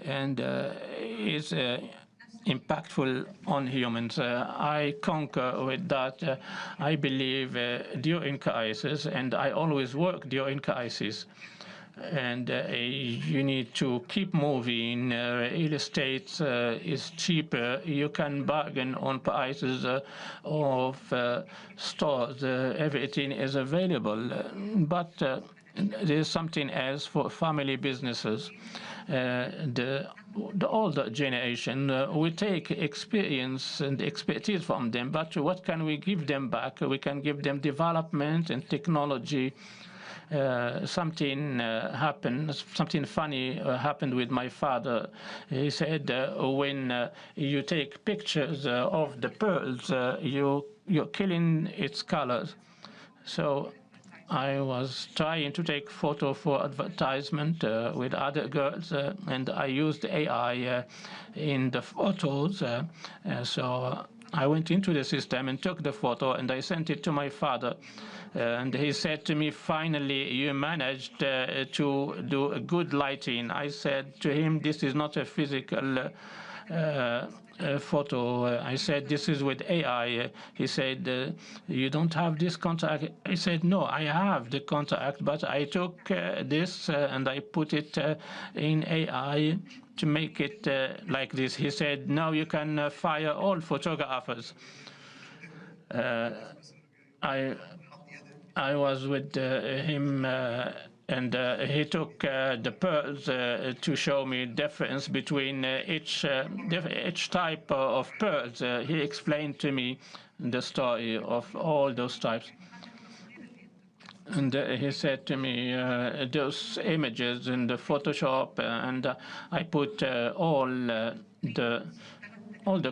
[SPEAKER 16] and is impactful on humans. I concur with that. I believe during crisis, and I always work during crisis, and you need to keep moving. Real estate is cheaper. You can bargain on prices of stores. Everything is available. But there's something else for family businesses. The older generation, we take experience and expertise from them, but what can we give them back? We can give them development and technology. Something happened, something funny happened with my father. He said, when you take pictures of the pearls, you're killing its colors. So I was trying to take photo for advertisement with other girls, and I used AI in the photos. So I went into the system and took the photo, and I sent it to my father. And he said to me, finally, you managed to do a good lighting. I said to him, this is not a physical photo. I said, this is with AI. He said, you don't have this contact. I said, no, I have the contact, but I took this and I put it in AI to make it like this. He said, now you can fire all photographers. I was with him, and he took the pearls to show me difference between each type of pearls. He explained to me the story of all those types. And he said to me, those images in the Photoshop, and I put all the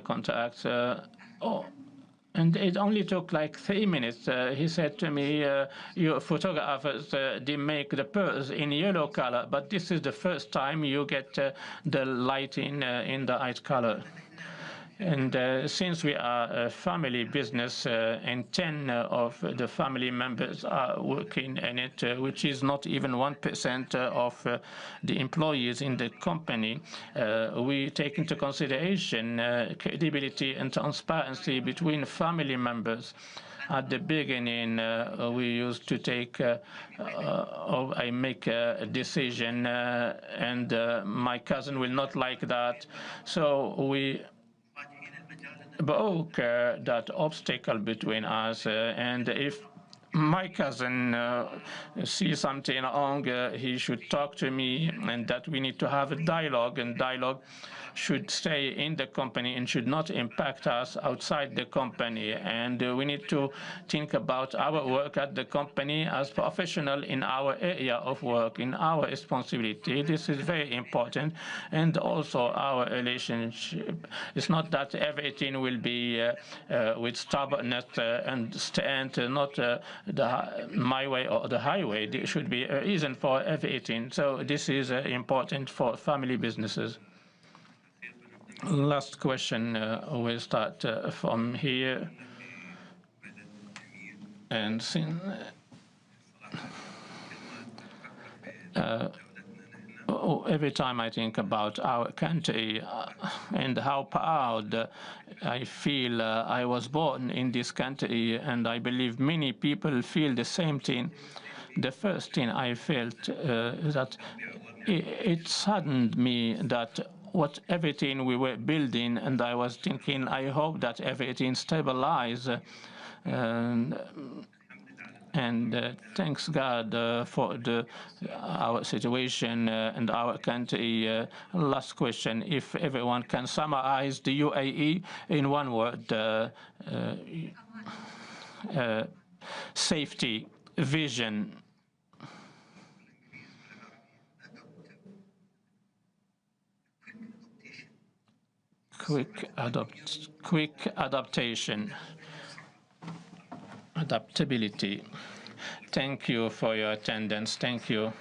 [SPEAKER 16] contacts. And it only took like 3 minutes. He said to me, your photographers, they make the pearls in yellow color, but this is the first time you get the lighting in the white color. And since we are a family business and 10 of the family members are working in it, which is not even 1% of the employees in the company, we take into consideration credibility and transparency between family members. At the beginning, we used to take, I make a decision, and my cousin will not like that. So we broke that obstacle between us, and if my cousin sees something wrong, he should talk to me, and that we need to have a dialogue, and dialogue should stay in the company and should not impact us outside the company. And we need to think about our work at the company as professional in our area of work, in our responsibility. This is very important. And also our relationship. It's not that everything will be with stubbornness and stand, not my way or the highway. There should be a reason for everything. So this is important for family businesses. Last question, we'll start from here. And since every time I think about our country and how proud I feel I was born in this country, and I believe many people feel the same thing. The first thing I felt is that it saddened me that everything we were building, and I was thinking, I hope that everything stabilizes. And thanks God for our situation and our country. Last question, if everyone can summarize the UAE in one word: safety, vision. Quick adaptation, adaptability. Thank you for your attendance. Thank you.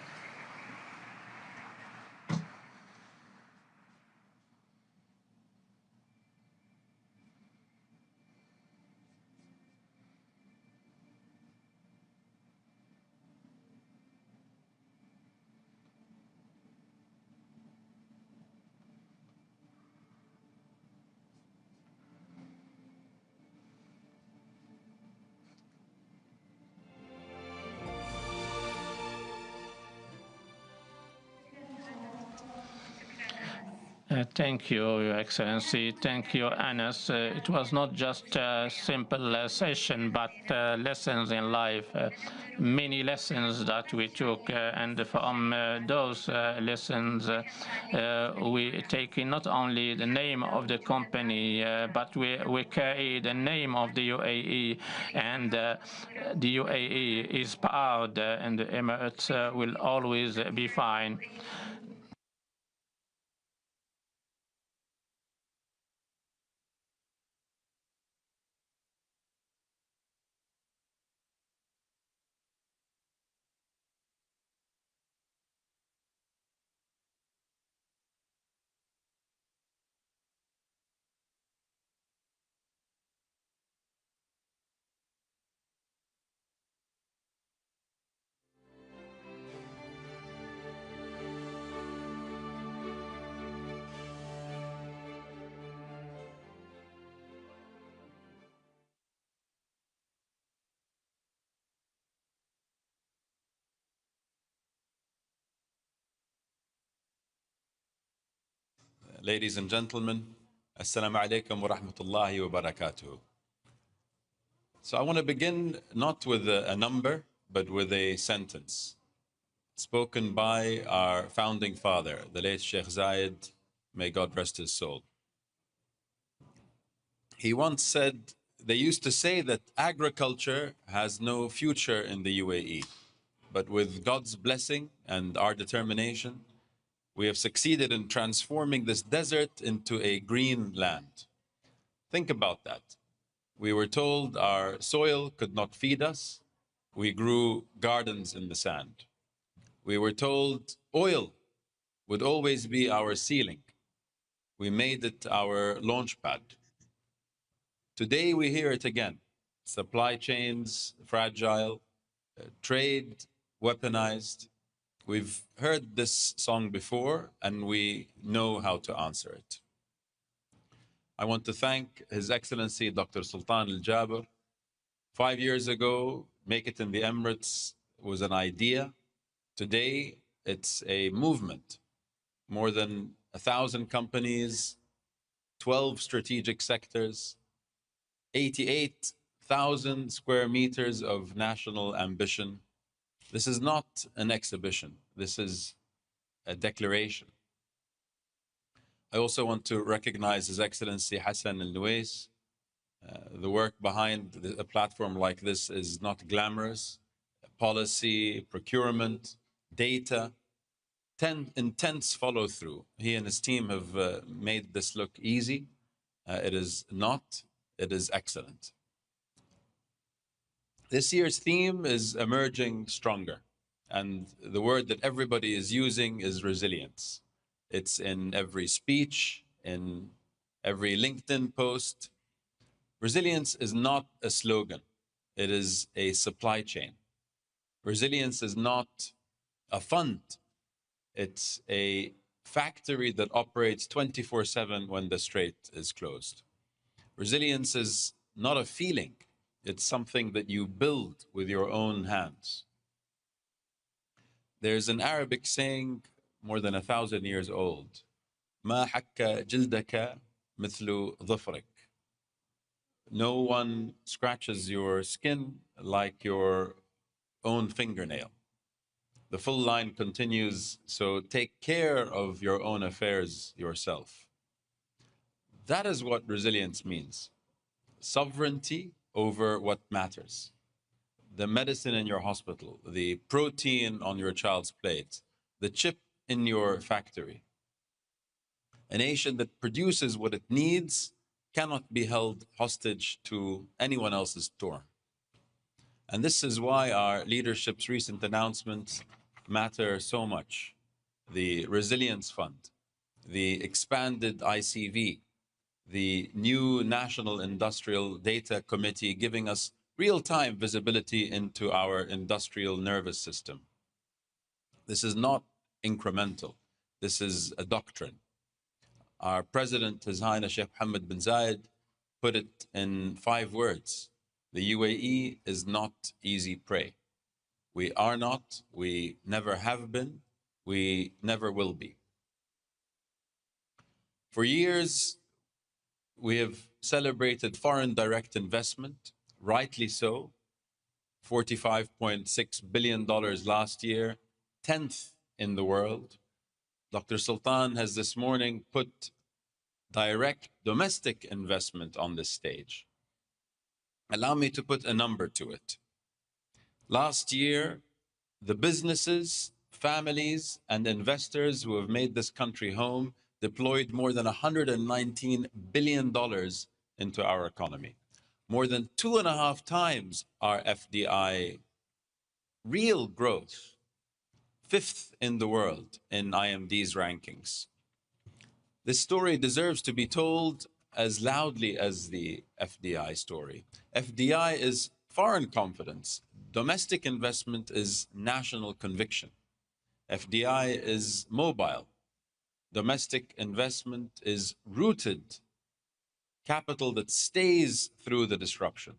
[SPEAKER 16] Thank you, Your Excellency. Thank you, Anas. It was not just a simple session, but lessons in life, many lessons that we took, and from those lessons, we take not only the name of the company, but we carry the name of the UAE, and the UAE is proud, and the Emirates will always be fine.
[SPEAKER 17] Ladies and gentlemen, Assalamu alaikum wa rahmatullahi wa barakatuh. So I want to begin not with a number, but with a sentence spoken by our founding father, the late Sheikh Zayed, may God rest his soul. He once said, they used to say that agriculture has no future in the UAE, but with God's blessing and our determination, we have succeeded in transforming this desert into a green land. Think about that. We were told our soil could not feed us. We grew gardens in the sand. We were told oil would always be our ceiling. We made it our launch pad. Today we hear it again. Supply chains fragile, trade weaponized. We've heard this song before, and we know how to answer it. I want to thank His Excellency Dr. Sultan Al Jaber. 5 years ago, Make It in the Emirates was an idea. Today, it's a movement. More than 1,000 companies, 12 strategic sectors, 88,000 square meters of national ambition. This is not an exhibition. This is a declaration. I also want to recognize His Excellency Hassan Al-Nuwais. The work behind a platform like this is not glamorous. Policy, procurement, data, intense follow through. He and his team have made this look easy. It is not, it is excellent. This year's theme is emerging stronger. And the word that everybody is using is resilience. It's in every speech, in every LinkedIn post. Resilience is not a slogan. It is a supply chain. Resilience is not a fund. It's a factory that operates 24/7 when the strait is closed. Resilience is not a feeling. It's something that you build with your own hands. There's an Arabic saying more than 1,000 years old. ما حك جلدك مثل ظفرك. No one scratches your skin like your own fingernail. The full line continues, so take care of your own affairs yourself. That is what resilience means. Sovereignty over what matters. The medicine in your hospital, the protein on your child's plate, the chip in your factory. A nation that produces what it needs cannot be held hostage to anyone else's storm. And this is why our leadership's recent announcements matter so much. The Resilience Fund, the expanded ICV, the new National Industrial Data Committee giving us real-time visibility into our industrial nervous system. This is not incremental. This is a doctrine. Our President, His Highness Sheikh Mohammed bin Zayed, put it in 5 words. The UAE is not easy prey. We are not, we never have been, we never will be. For years, we have celebrated foreign direct investment, rightly so. $45.6 billion last year, 10th in the world. Dr. Sultan has this morning put direct domestic investment on this stage. Allow me to put a number to it. Last year, the businesses, families, and investors who have made this country home deployed more than $119 billion into our economy. More than 2.5 times our FDI real growth, 5th in the world in IMD's rankings. This story deserves to be told as loudly as the FDI story. FDI is foreign confidence. Domestic investment is national conviction. FDI is mobile. Domestic investment is rooted capital that stays through the disruption.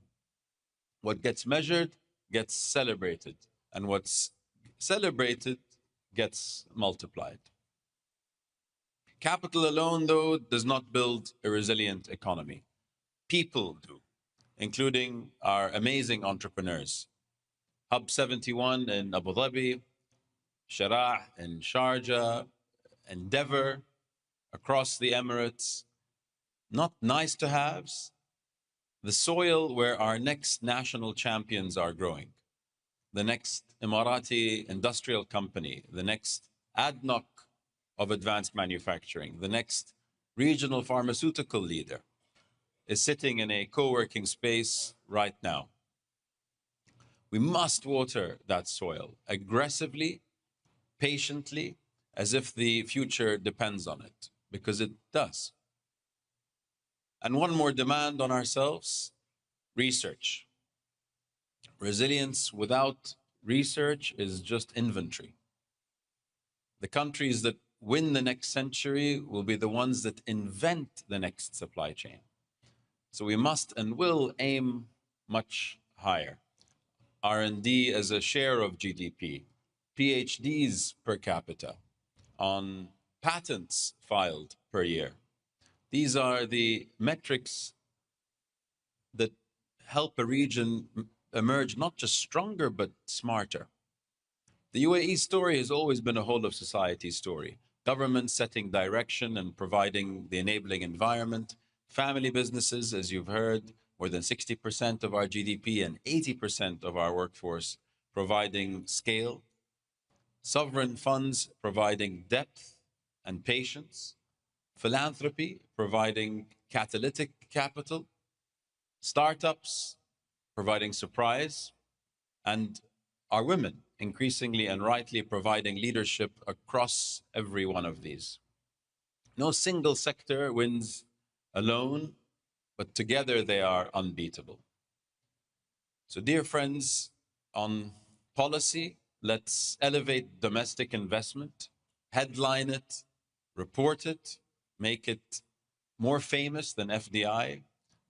[SPEAKER 17] What gets measured gets celebrated, and what's celebrated gets multiplied. Capital alone, though, does not build a resilient economy. People do, including our amazing entrepreneurs. Hub 71 in Abu Dhabi, Sharah in Sharjah, Endeavor across the Emirates, not nice to haves, the soil where our next national champions are growing. The next Emirati industrial company, the next ADNOC of advanced manufacturing, the next regional pharmaceutical leader is sitting in a co-working space right now. We must water that soil aggressively, patiently, as if the future depends on it, because it does. And one more demand on ourselves, research. Resilience without research is just inventory. The countries that win the next century will be the ones that invent the next supply chain. So we must and will aim much higher. R&D as a share of GDP, PhDs per capita, on patents filed per year. These are the metrics that help a region emerge not just stronger, but smarter. The UAE story has always been a whole of society story. Government setting direction and providing the enabling environment. Family businesses, as you've heard, more than 60% of our GDP and 80% of our workforce providing scale. Sovereign funds providing depth and patience. Philanthropy providing catalytic capital. Startups providing surprise. And our women increasingly and rightly providing leadership across every one of these. No single sector wins alone, but together they are unbeatable. So dear friends, on policy, let's elevate domestic investment, headline it, report it, make it more famous than FDI.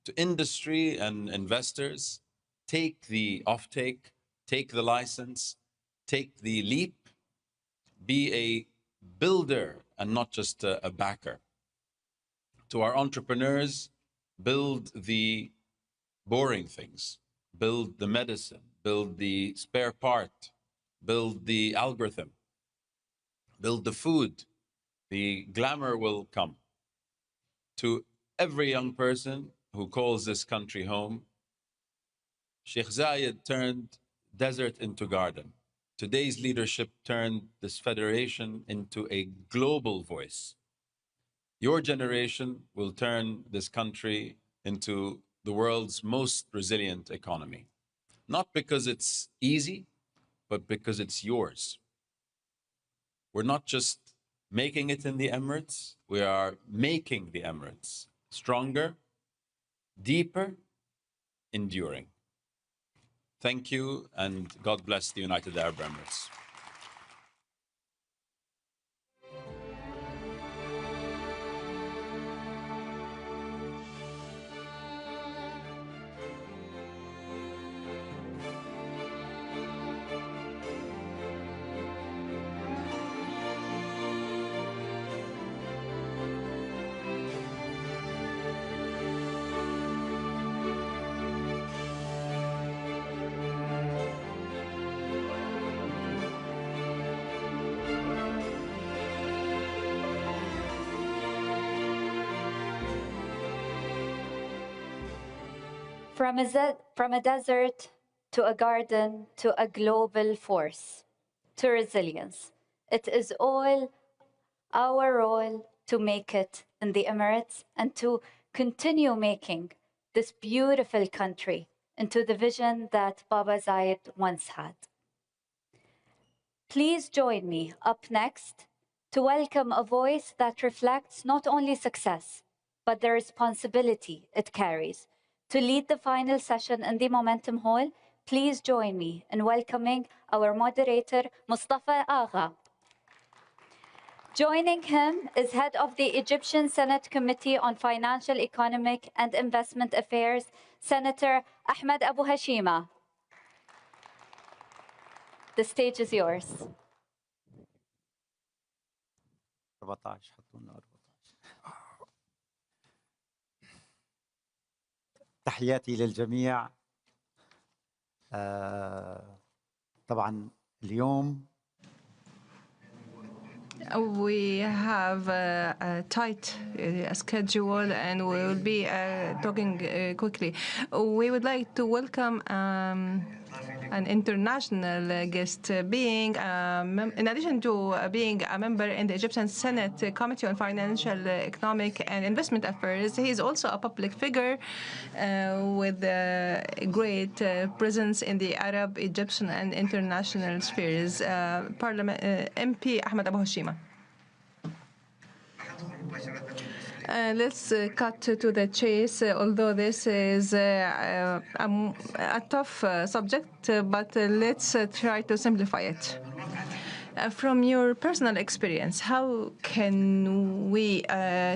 [SPEAKER 17] To industry and investors, take the offtake, take the license, take the leap, be a builder and not just a backer. To our entrepreneurs, build the boring things, build the medicine, build the spare part, build the algorithm, build the food. The glamour will come. To every young person who calls this country home, Sheikh Zayed turned desert into garden. Today's leadership turned this federation into a global voice. Your generation will turn this country into the world's most resilient economy. Not because it's easy, but because it's yours. We're not just making it in the Emirates, we are making the Emirates stronger, deeper, enduring. Thank you, and God bless the United Arab Emirates.
[SPEAKER 9] From a desert to a garden to a global force to resilience, it is all our role to make it in the Emirates and to continue making this beautiful country into the vision that Baba Zayed once had. Please join me up next to welcome a voice that reflects not only success, but the responsibility it carries. To lead the final session in the Momentum Hall, please join me in welcoming our moderator, Mustafa Agha. Joining him is head of the Egyptian Senate Committee on Financial, Economic and Investment Affairs, Senator Ahmed Abu Hashima. The stage is yours.
[SPEAKER 15] 14 حطونا 14. تحياتي للجميع. طبعا اليوم
[SPEAKER 7] We have a tight schedule and we will be talking quickly. We would like to welcome an international guest, being in addition to being a member in the Egyptian Senate Committee on Financial, Economic and Investment Affairs. He is also a public figure with a great presence in the Arab, Egyptian and international spheres. MP Ahmed Abu Hashima. Let's cut to the chase, although this is a tough subject, but let's try to simplify it. From your personal experience, how can we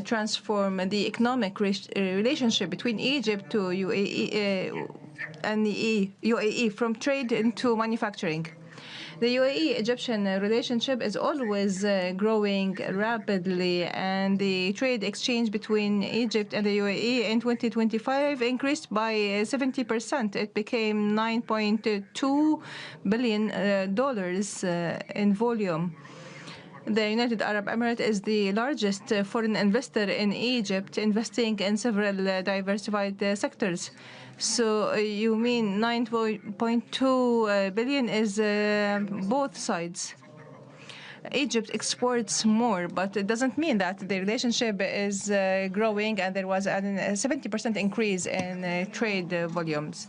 [SPEAKER 7] transform the economic relationship between Egypt to UAE and the UAE from trade into manufacturing? The UAE-Egyptian relationship is always growing rapidly, and the trade exchange between Egypt and the UAE in 2025 increased by 70%. It became $9.2 billion in volume. The United Arab Emirates is the largest foreign investor in Egypt, investing in several diversified sectors. So you mean 9.2 billion is both sides. Egypt exports more, but it doesn't mean that the relationship is growing, and there was a 70% increase in trade volumes.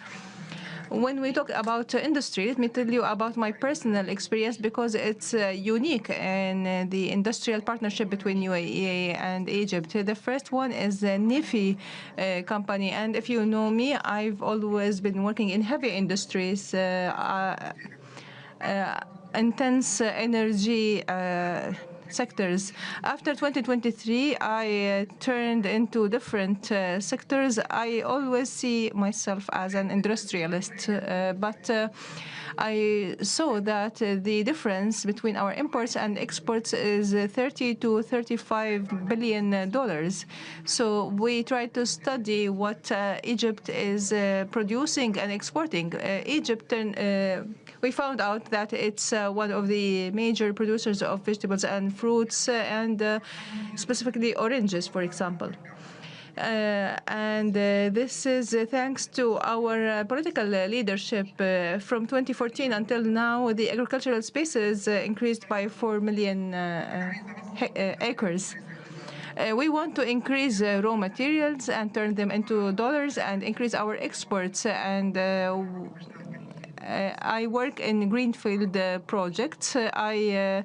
[SPEAKER 7] When we talk about industry, let me tell you about my personal experience, because it's unique in the industrial partnership between UAE and Egypt. The first one is the NIFI company, and if you know me, I've always been working in heavy industries, intense energy sectors. After 2023, I turned into different sectors. I always see myself as an industrialist, but I saw that the difference between our imports and exports is $30 to $35 billion. So we try to study what Egypt is producing and exporting. We found out that it's one of the major producers of vegetables and fruits, and specifically oranges, for example. This is thanks to our political leadership. From 2014 until now, the agricultural spaces increased by 4 million acres. We want to increase raw materials and turn them into dollars and increase our exports. And I work in greenfield projects. I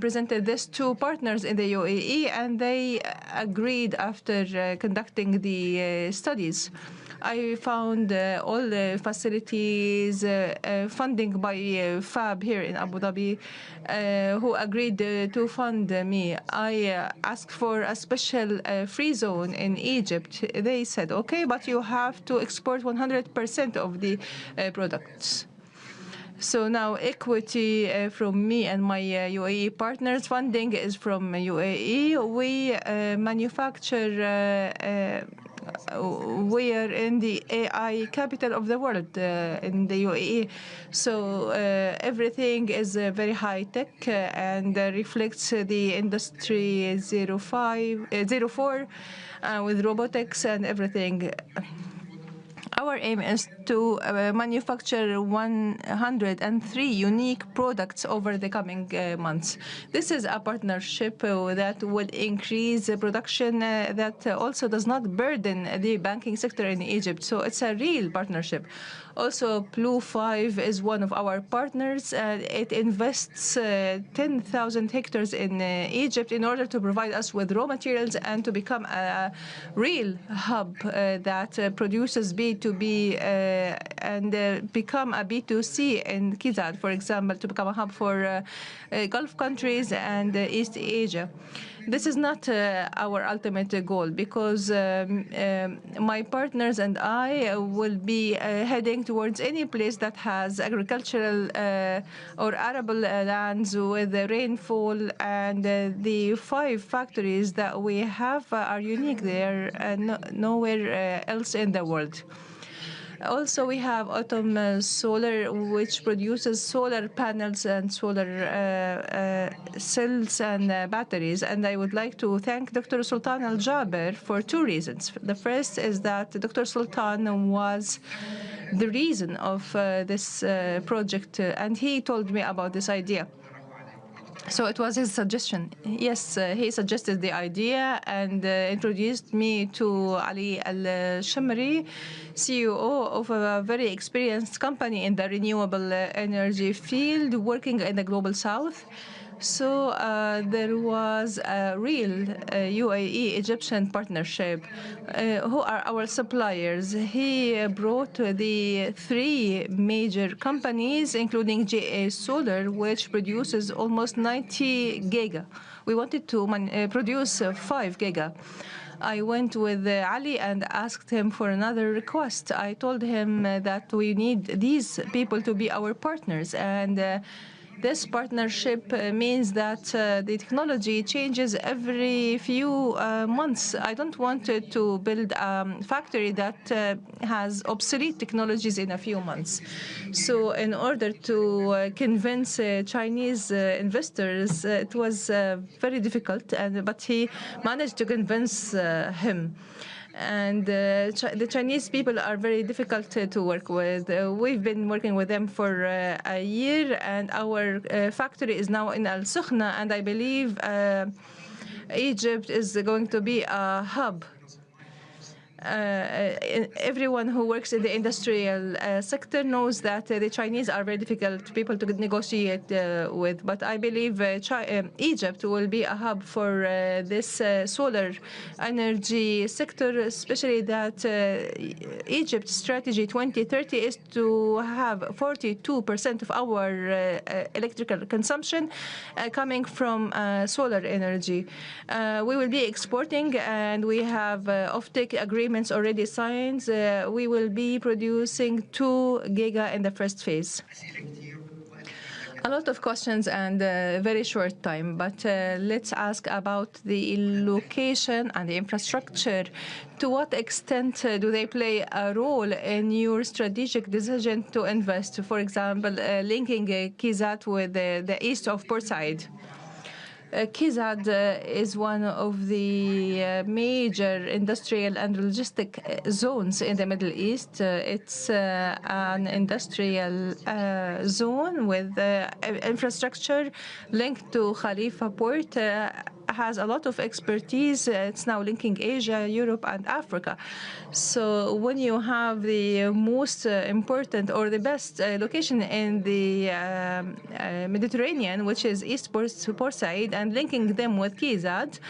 [SPEAKER 7] presented this to partners in the UAE, and they agreed after conducting the studies. I found all the facilities, funding by FAB here in Abu Dhabi, who agreed to fund me. I asked for a special free zone in Egypt. They said, okay, but you have to export 100% of the products. So now equity from me and my UAE partners, funding is from UAE. We manufacture, we are in the AI capital of the world in the UAE. So everything is very high tech and reflects the industry 04 with robotics and everything. Our aim is to manufacture 103 unique products over the coming months. This is a partnership that will increase production that also does not burden the banking sector in Egypt. So it's a real partnership. Also, Blue 5 is one of our partners. It invests 10,000 hectares in Egypt in order to provide us with raw materials and to become a real hub that produces B2B and become a B2C in Kizad, for example, to become a hub for Gulf countries and East Asia. This is not our ultimate goal because my partners and I will be heading towards any place that has agricultural or arable lands with rainfall, and the 5 factories that we have are unique there and nowhere else in the world. Also, we have Autumn Solar, which produces solar panels and solar cells and batteries. And I would like to thank Dr. Sultan Al Jaber for 2 reasons. The first is that Dr. Sultan was the reason of this project, and he told me about this idea. So it was his suggestion. Yes, he suggested the idea and introduced me to Ali Al-Shamri, CEO of a very experienced company in the renewable energy field, working in the Global South. So there was a real UAE-Egyptian partnership. Who are our suppliers? He brought the 3 major companies, including JA Solar, which produces almost 90 giga. We wanted to produce 5 giga. I went with Ali and asked him for another request. I told him that we need these people to be our partners, and this partnership means that the technology changes every few months. I don't want to build a factory that has obsolete technologies in a few months. So in order to convince Chinese investors, it was very difficult, but he managed to convince him. And the Chinese people are very difficult to work with. We've been working with them for a year, and our factory is now in Al Sukhna, and I believe Egypt is going to be a hub. Everyone who works in the industrial sector knows that the Chinese are very difficult people to negotiate with. But I believe Egypt will be a hub for this solar energy sector, especially that Egypt's strategy 2030 is to have 42% of our electrical consumption coming from solar energy. We will be exporting, and we have offtake agreements already signed. We will be producing 2 giga in the first phase. A lot of questions and very short time, but let's ask about the location and the infrastructure. To what extent do they play a role in your strategic decision to invest? For example, linking Kizat with the east of Port Said. Kizad is one of the major industrial and logistic zones in the Middle East. It's an industrial zone with infrastructure linked to Khalifa Port. Has a lot of expertise. It's now linking Asia, Europe, and Africa. So when you have the most important or the best location in the Mediterranean, which is East Port Said, and linking them with Kizad,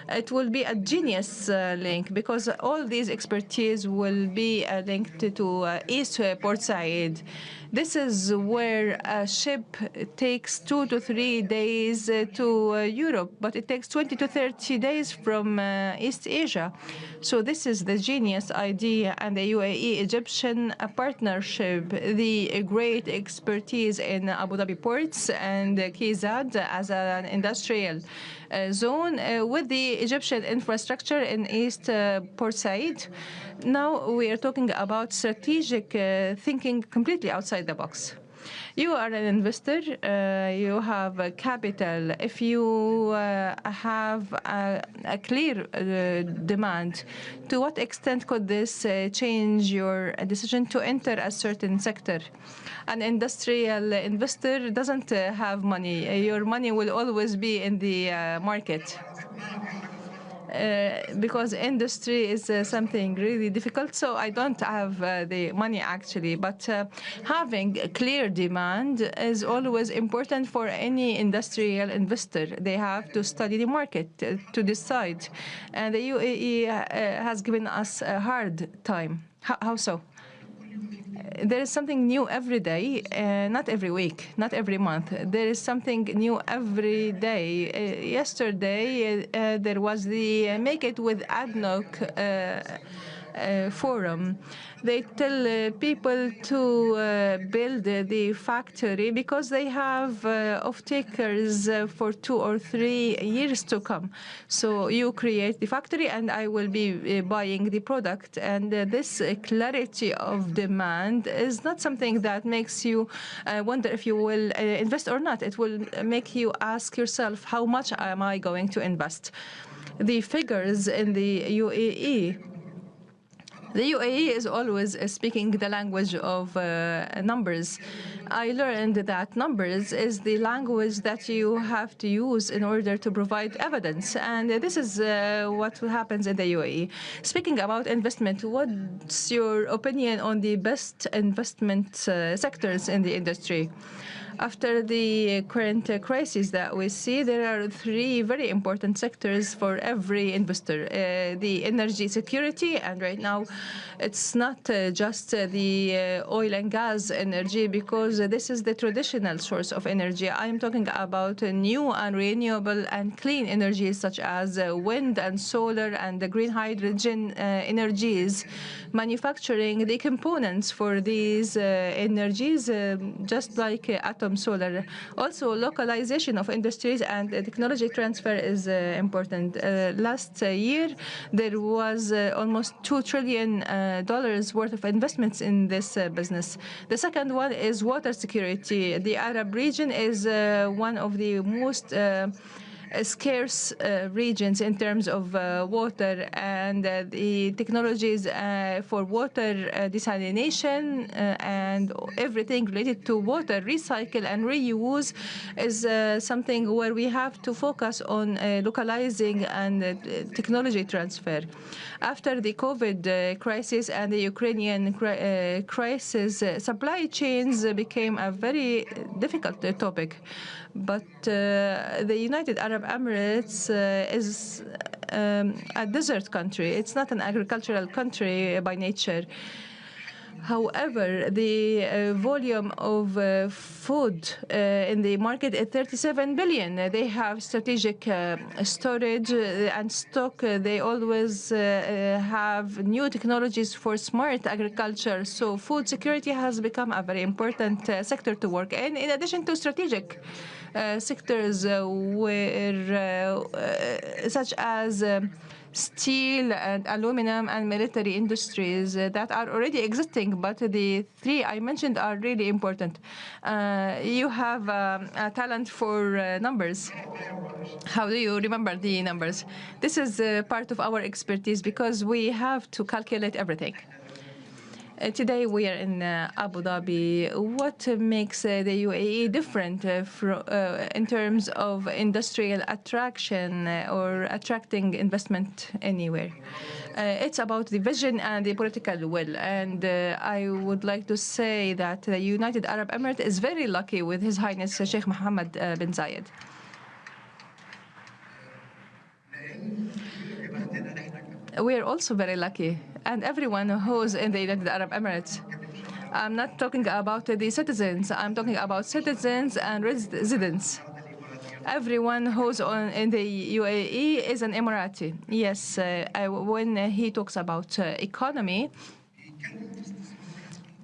[SPEAKER 7] it will be a genius link, because all these expertise will be linked to East Port Said. This is where a ship takes 2 to 3 days to Europe, but it takes 20 to 30 days from East Asia. So this is the genius idea, and the UAE-Egyptian partnership, the great expertise in Abu Dhabi ports and Kizad as an industrial zone with the Egyptian infrastructure in East Port Said. Now we are talking about strategic thinking completely outside the box. You are an investor, you have capital. If you have a clear demand, to what extent could this change your decision to enter a certain sector? An industrial investor doesn't have money. Your money will always be in the market. Because industry is something really difficult, so I don't have the money actually. But having a clear demand is always important for any industrial investor. They have to study the market to decide. And the UAE has given us a hard time. How so? There is something new every day, not every week, not every month. There is something new every day. Yesterday, there was the Make It with ADNOC forum. They tell people to build the factory because they have off-takers for 2 or 3 years to come. So you create the factory and I will be buying the product. And this clarity of demand is not something that makes you wonder if you will invest or not. It will make you ask yourself, how much am I going to invest? The figures in the UAE. The UAE is always speaking the language of numbers. I learned that numbers is the language that you have to use in order to provide evidence. And this is what happens in the UAE. Speaking about investment, what's your opinion on the best investment sectors in the industry? After the current crisis that we see, there are 3 very important sectors for every investor. The energy security, and right now it's not just the oil and gas energy, because this is the traditional source of energy. I am talking about new and renewable and clean energies such as wind and solar and the green hydrogen energies. Manufacturing the components for these energies, just like atom solar. Also, localization of industries and technology transfer is important. Last year, there was almost $2 trillion worth of investments in this business. The second one is water security. The Arab region is one of the most scarce regions in terms of water, and the technologies for water desalination and everything related to water recycle and reuse is something where we have to focus on localizing and technology transfer. After the COVID crisis and the Ukrainian crisis, supply chains became a very difficult topic. But the United Arab Emirates is a desert country. It's not an agricultural country by nature. However, the volume of food in the market is 37 billion. They have strategic storage and stock. They always have new technologies for smart agriculture. So food security has become a very important sector to work in addition to strategic sectors such as steel and aluminum and military industries that are already existing, but the 3 I mentioned are really important. You have a talent for numbers. How do you remember the numbers? This is part of our expertise because we have to calculate everything. Today we are in Abu Dhabi. What makes the UAE different in terms of industrial attraction or attracting investment anywhere? It's about the vision and the political will. And I would like to say that the United Arab Emirates is very lucky with His Highness Sheikh Mohammed bin Zayed. We are also very lucky, and everyone who's in the United Arab Emirates. I'm not talking about the citizens. I'm talking about citizens and residents. Everyone who's in the UAE is an Emirati. Yes, when he talks about economy,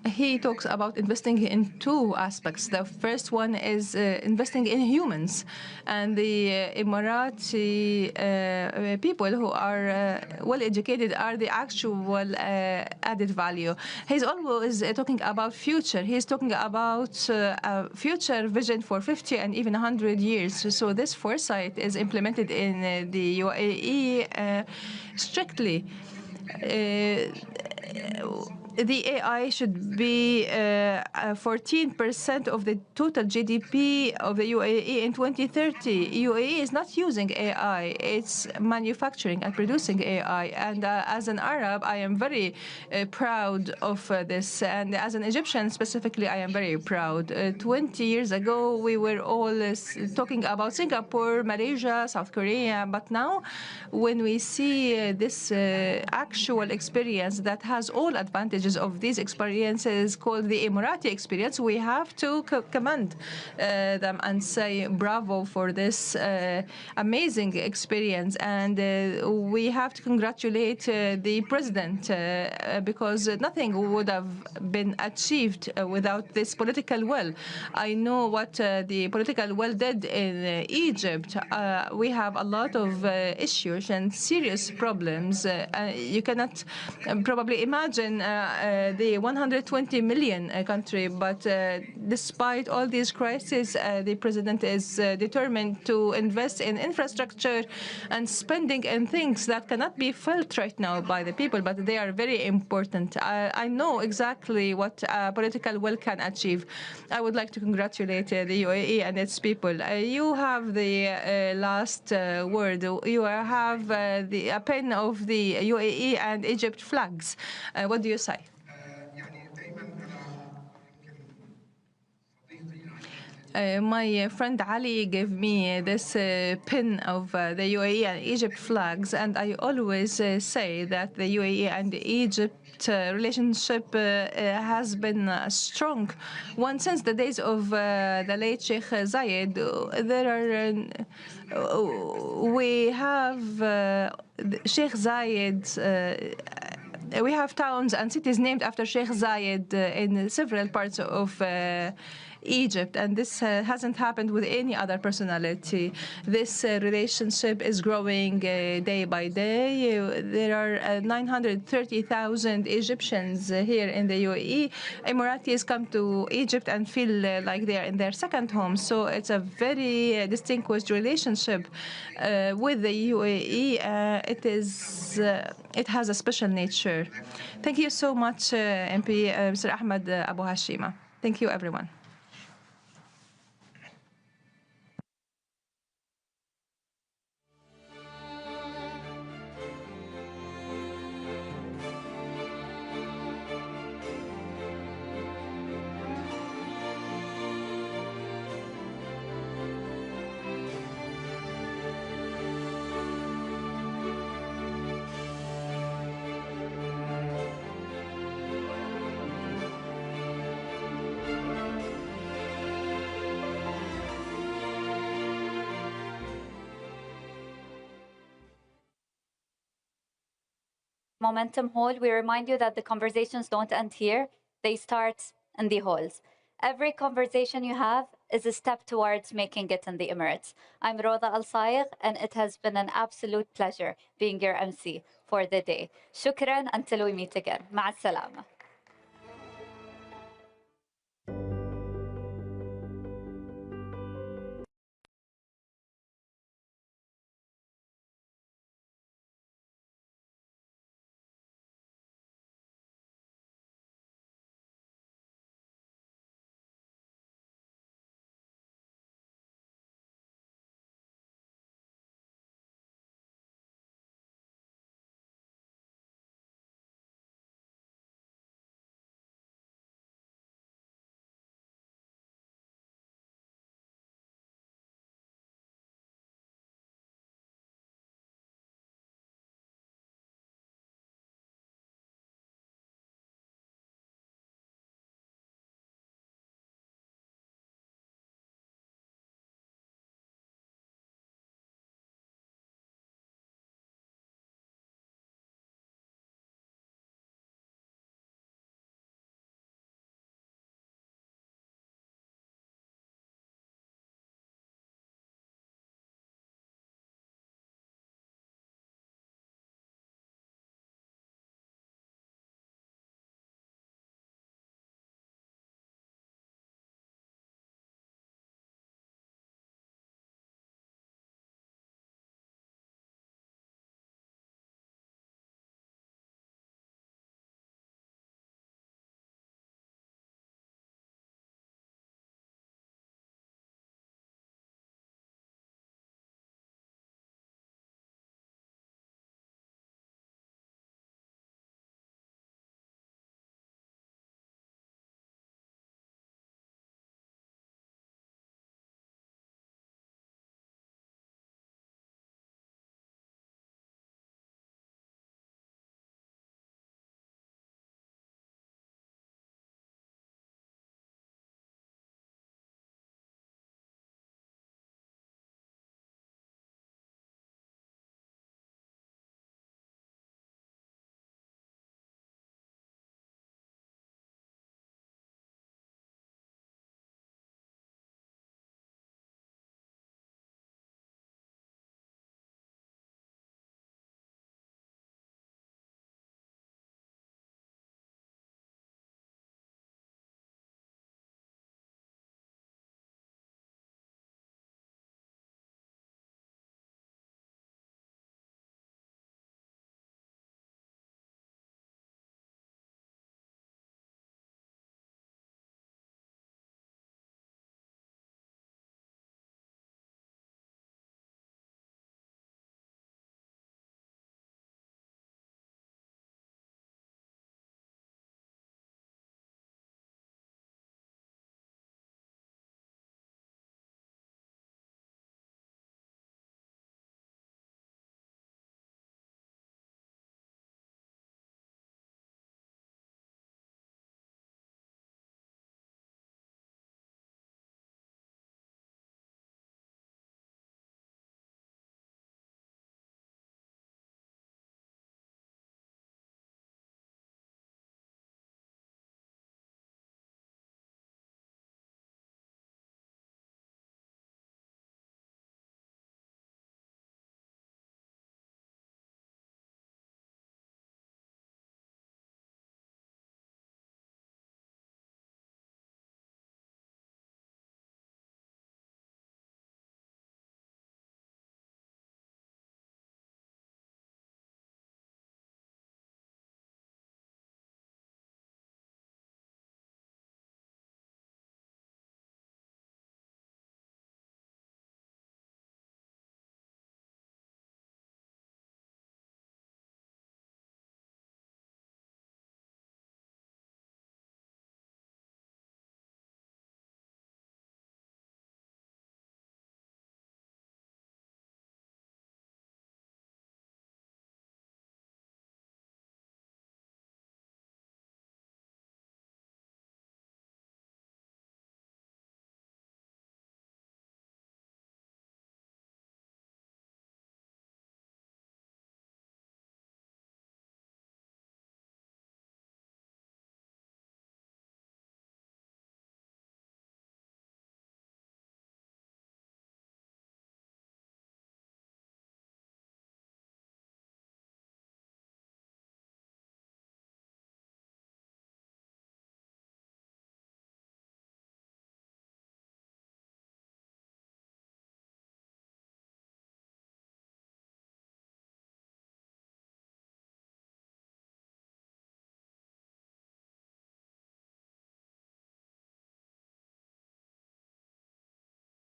[SPEAKER 7] he talks about investing in two aspects. The first one is investing in humans, and the Emirati people who are well educated are the actual added value. He's always talking about future. He's talking about a future vision for 50 and even 100 years. So this foresight is implemented in the UAE strictly. The AI should be 14% of the total GDP of the UAE in 2030. UAE is not using AI. It's manufacturing and producing AI. And as an Arab, I am very proud of this. And as an Egyptian specifically, I am very proud. 20 years ago, we were all talking about Singapore, Malaysia, South Korea. But now, when we see this actual experience that has all advantages of these experiences called the Emirati experience, we have to commend them and say bravo for this amazing experience. And we have to congratulate the president because nothing would have been achieved without this political will. I know what the political will did in Egypt. We have a lot of issues and serious problems. You cannot probably imagine the 120 million country, but despite all these crises, the president is determined to invest in infrastructure and spending in things that cannot be felt right now by the people, but they are very important. I know exactly what political will can achieve. I would like to congratulate the UAE and its people. You have the last word. You have a pen of the UAE and Egypt flags. What do you say? My friend Ali gave me this pin of the UAE and Egypt flags, and I always say that the UAE and Egypt relationship has been strong one since the days of the late Sheikh Zayed. We have Sheikh Zayed. We have towns and cities named after Sheikh Zayed in several parts of Egypt, and this hasn't happened with any other personality. This relationship is growing day by day. There are 930,000 Egyptians here in the UAE. Emiratis come to Egypt and feel like they are in their second home. So it's a very distinguished relationship with the UAE. It has a special nature. Thank you so much, MP Mr. Ahmed Abu Hashima. Thank you, everyone.
[SPEAKER 9] Momentum Hall, we remind you that the conversations don't end here. They start in the halls. Every conversation you have is a step towards making it in the Emirates. I'm Roda Al-Sayegh, and it has been an absolute pleasure being your MC for the day. Shukran until we meet again. مع السلامة.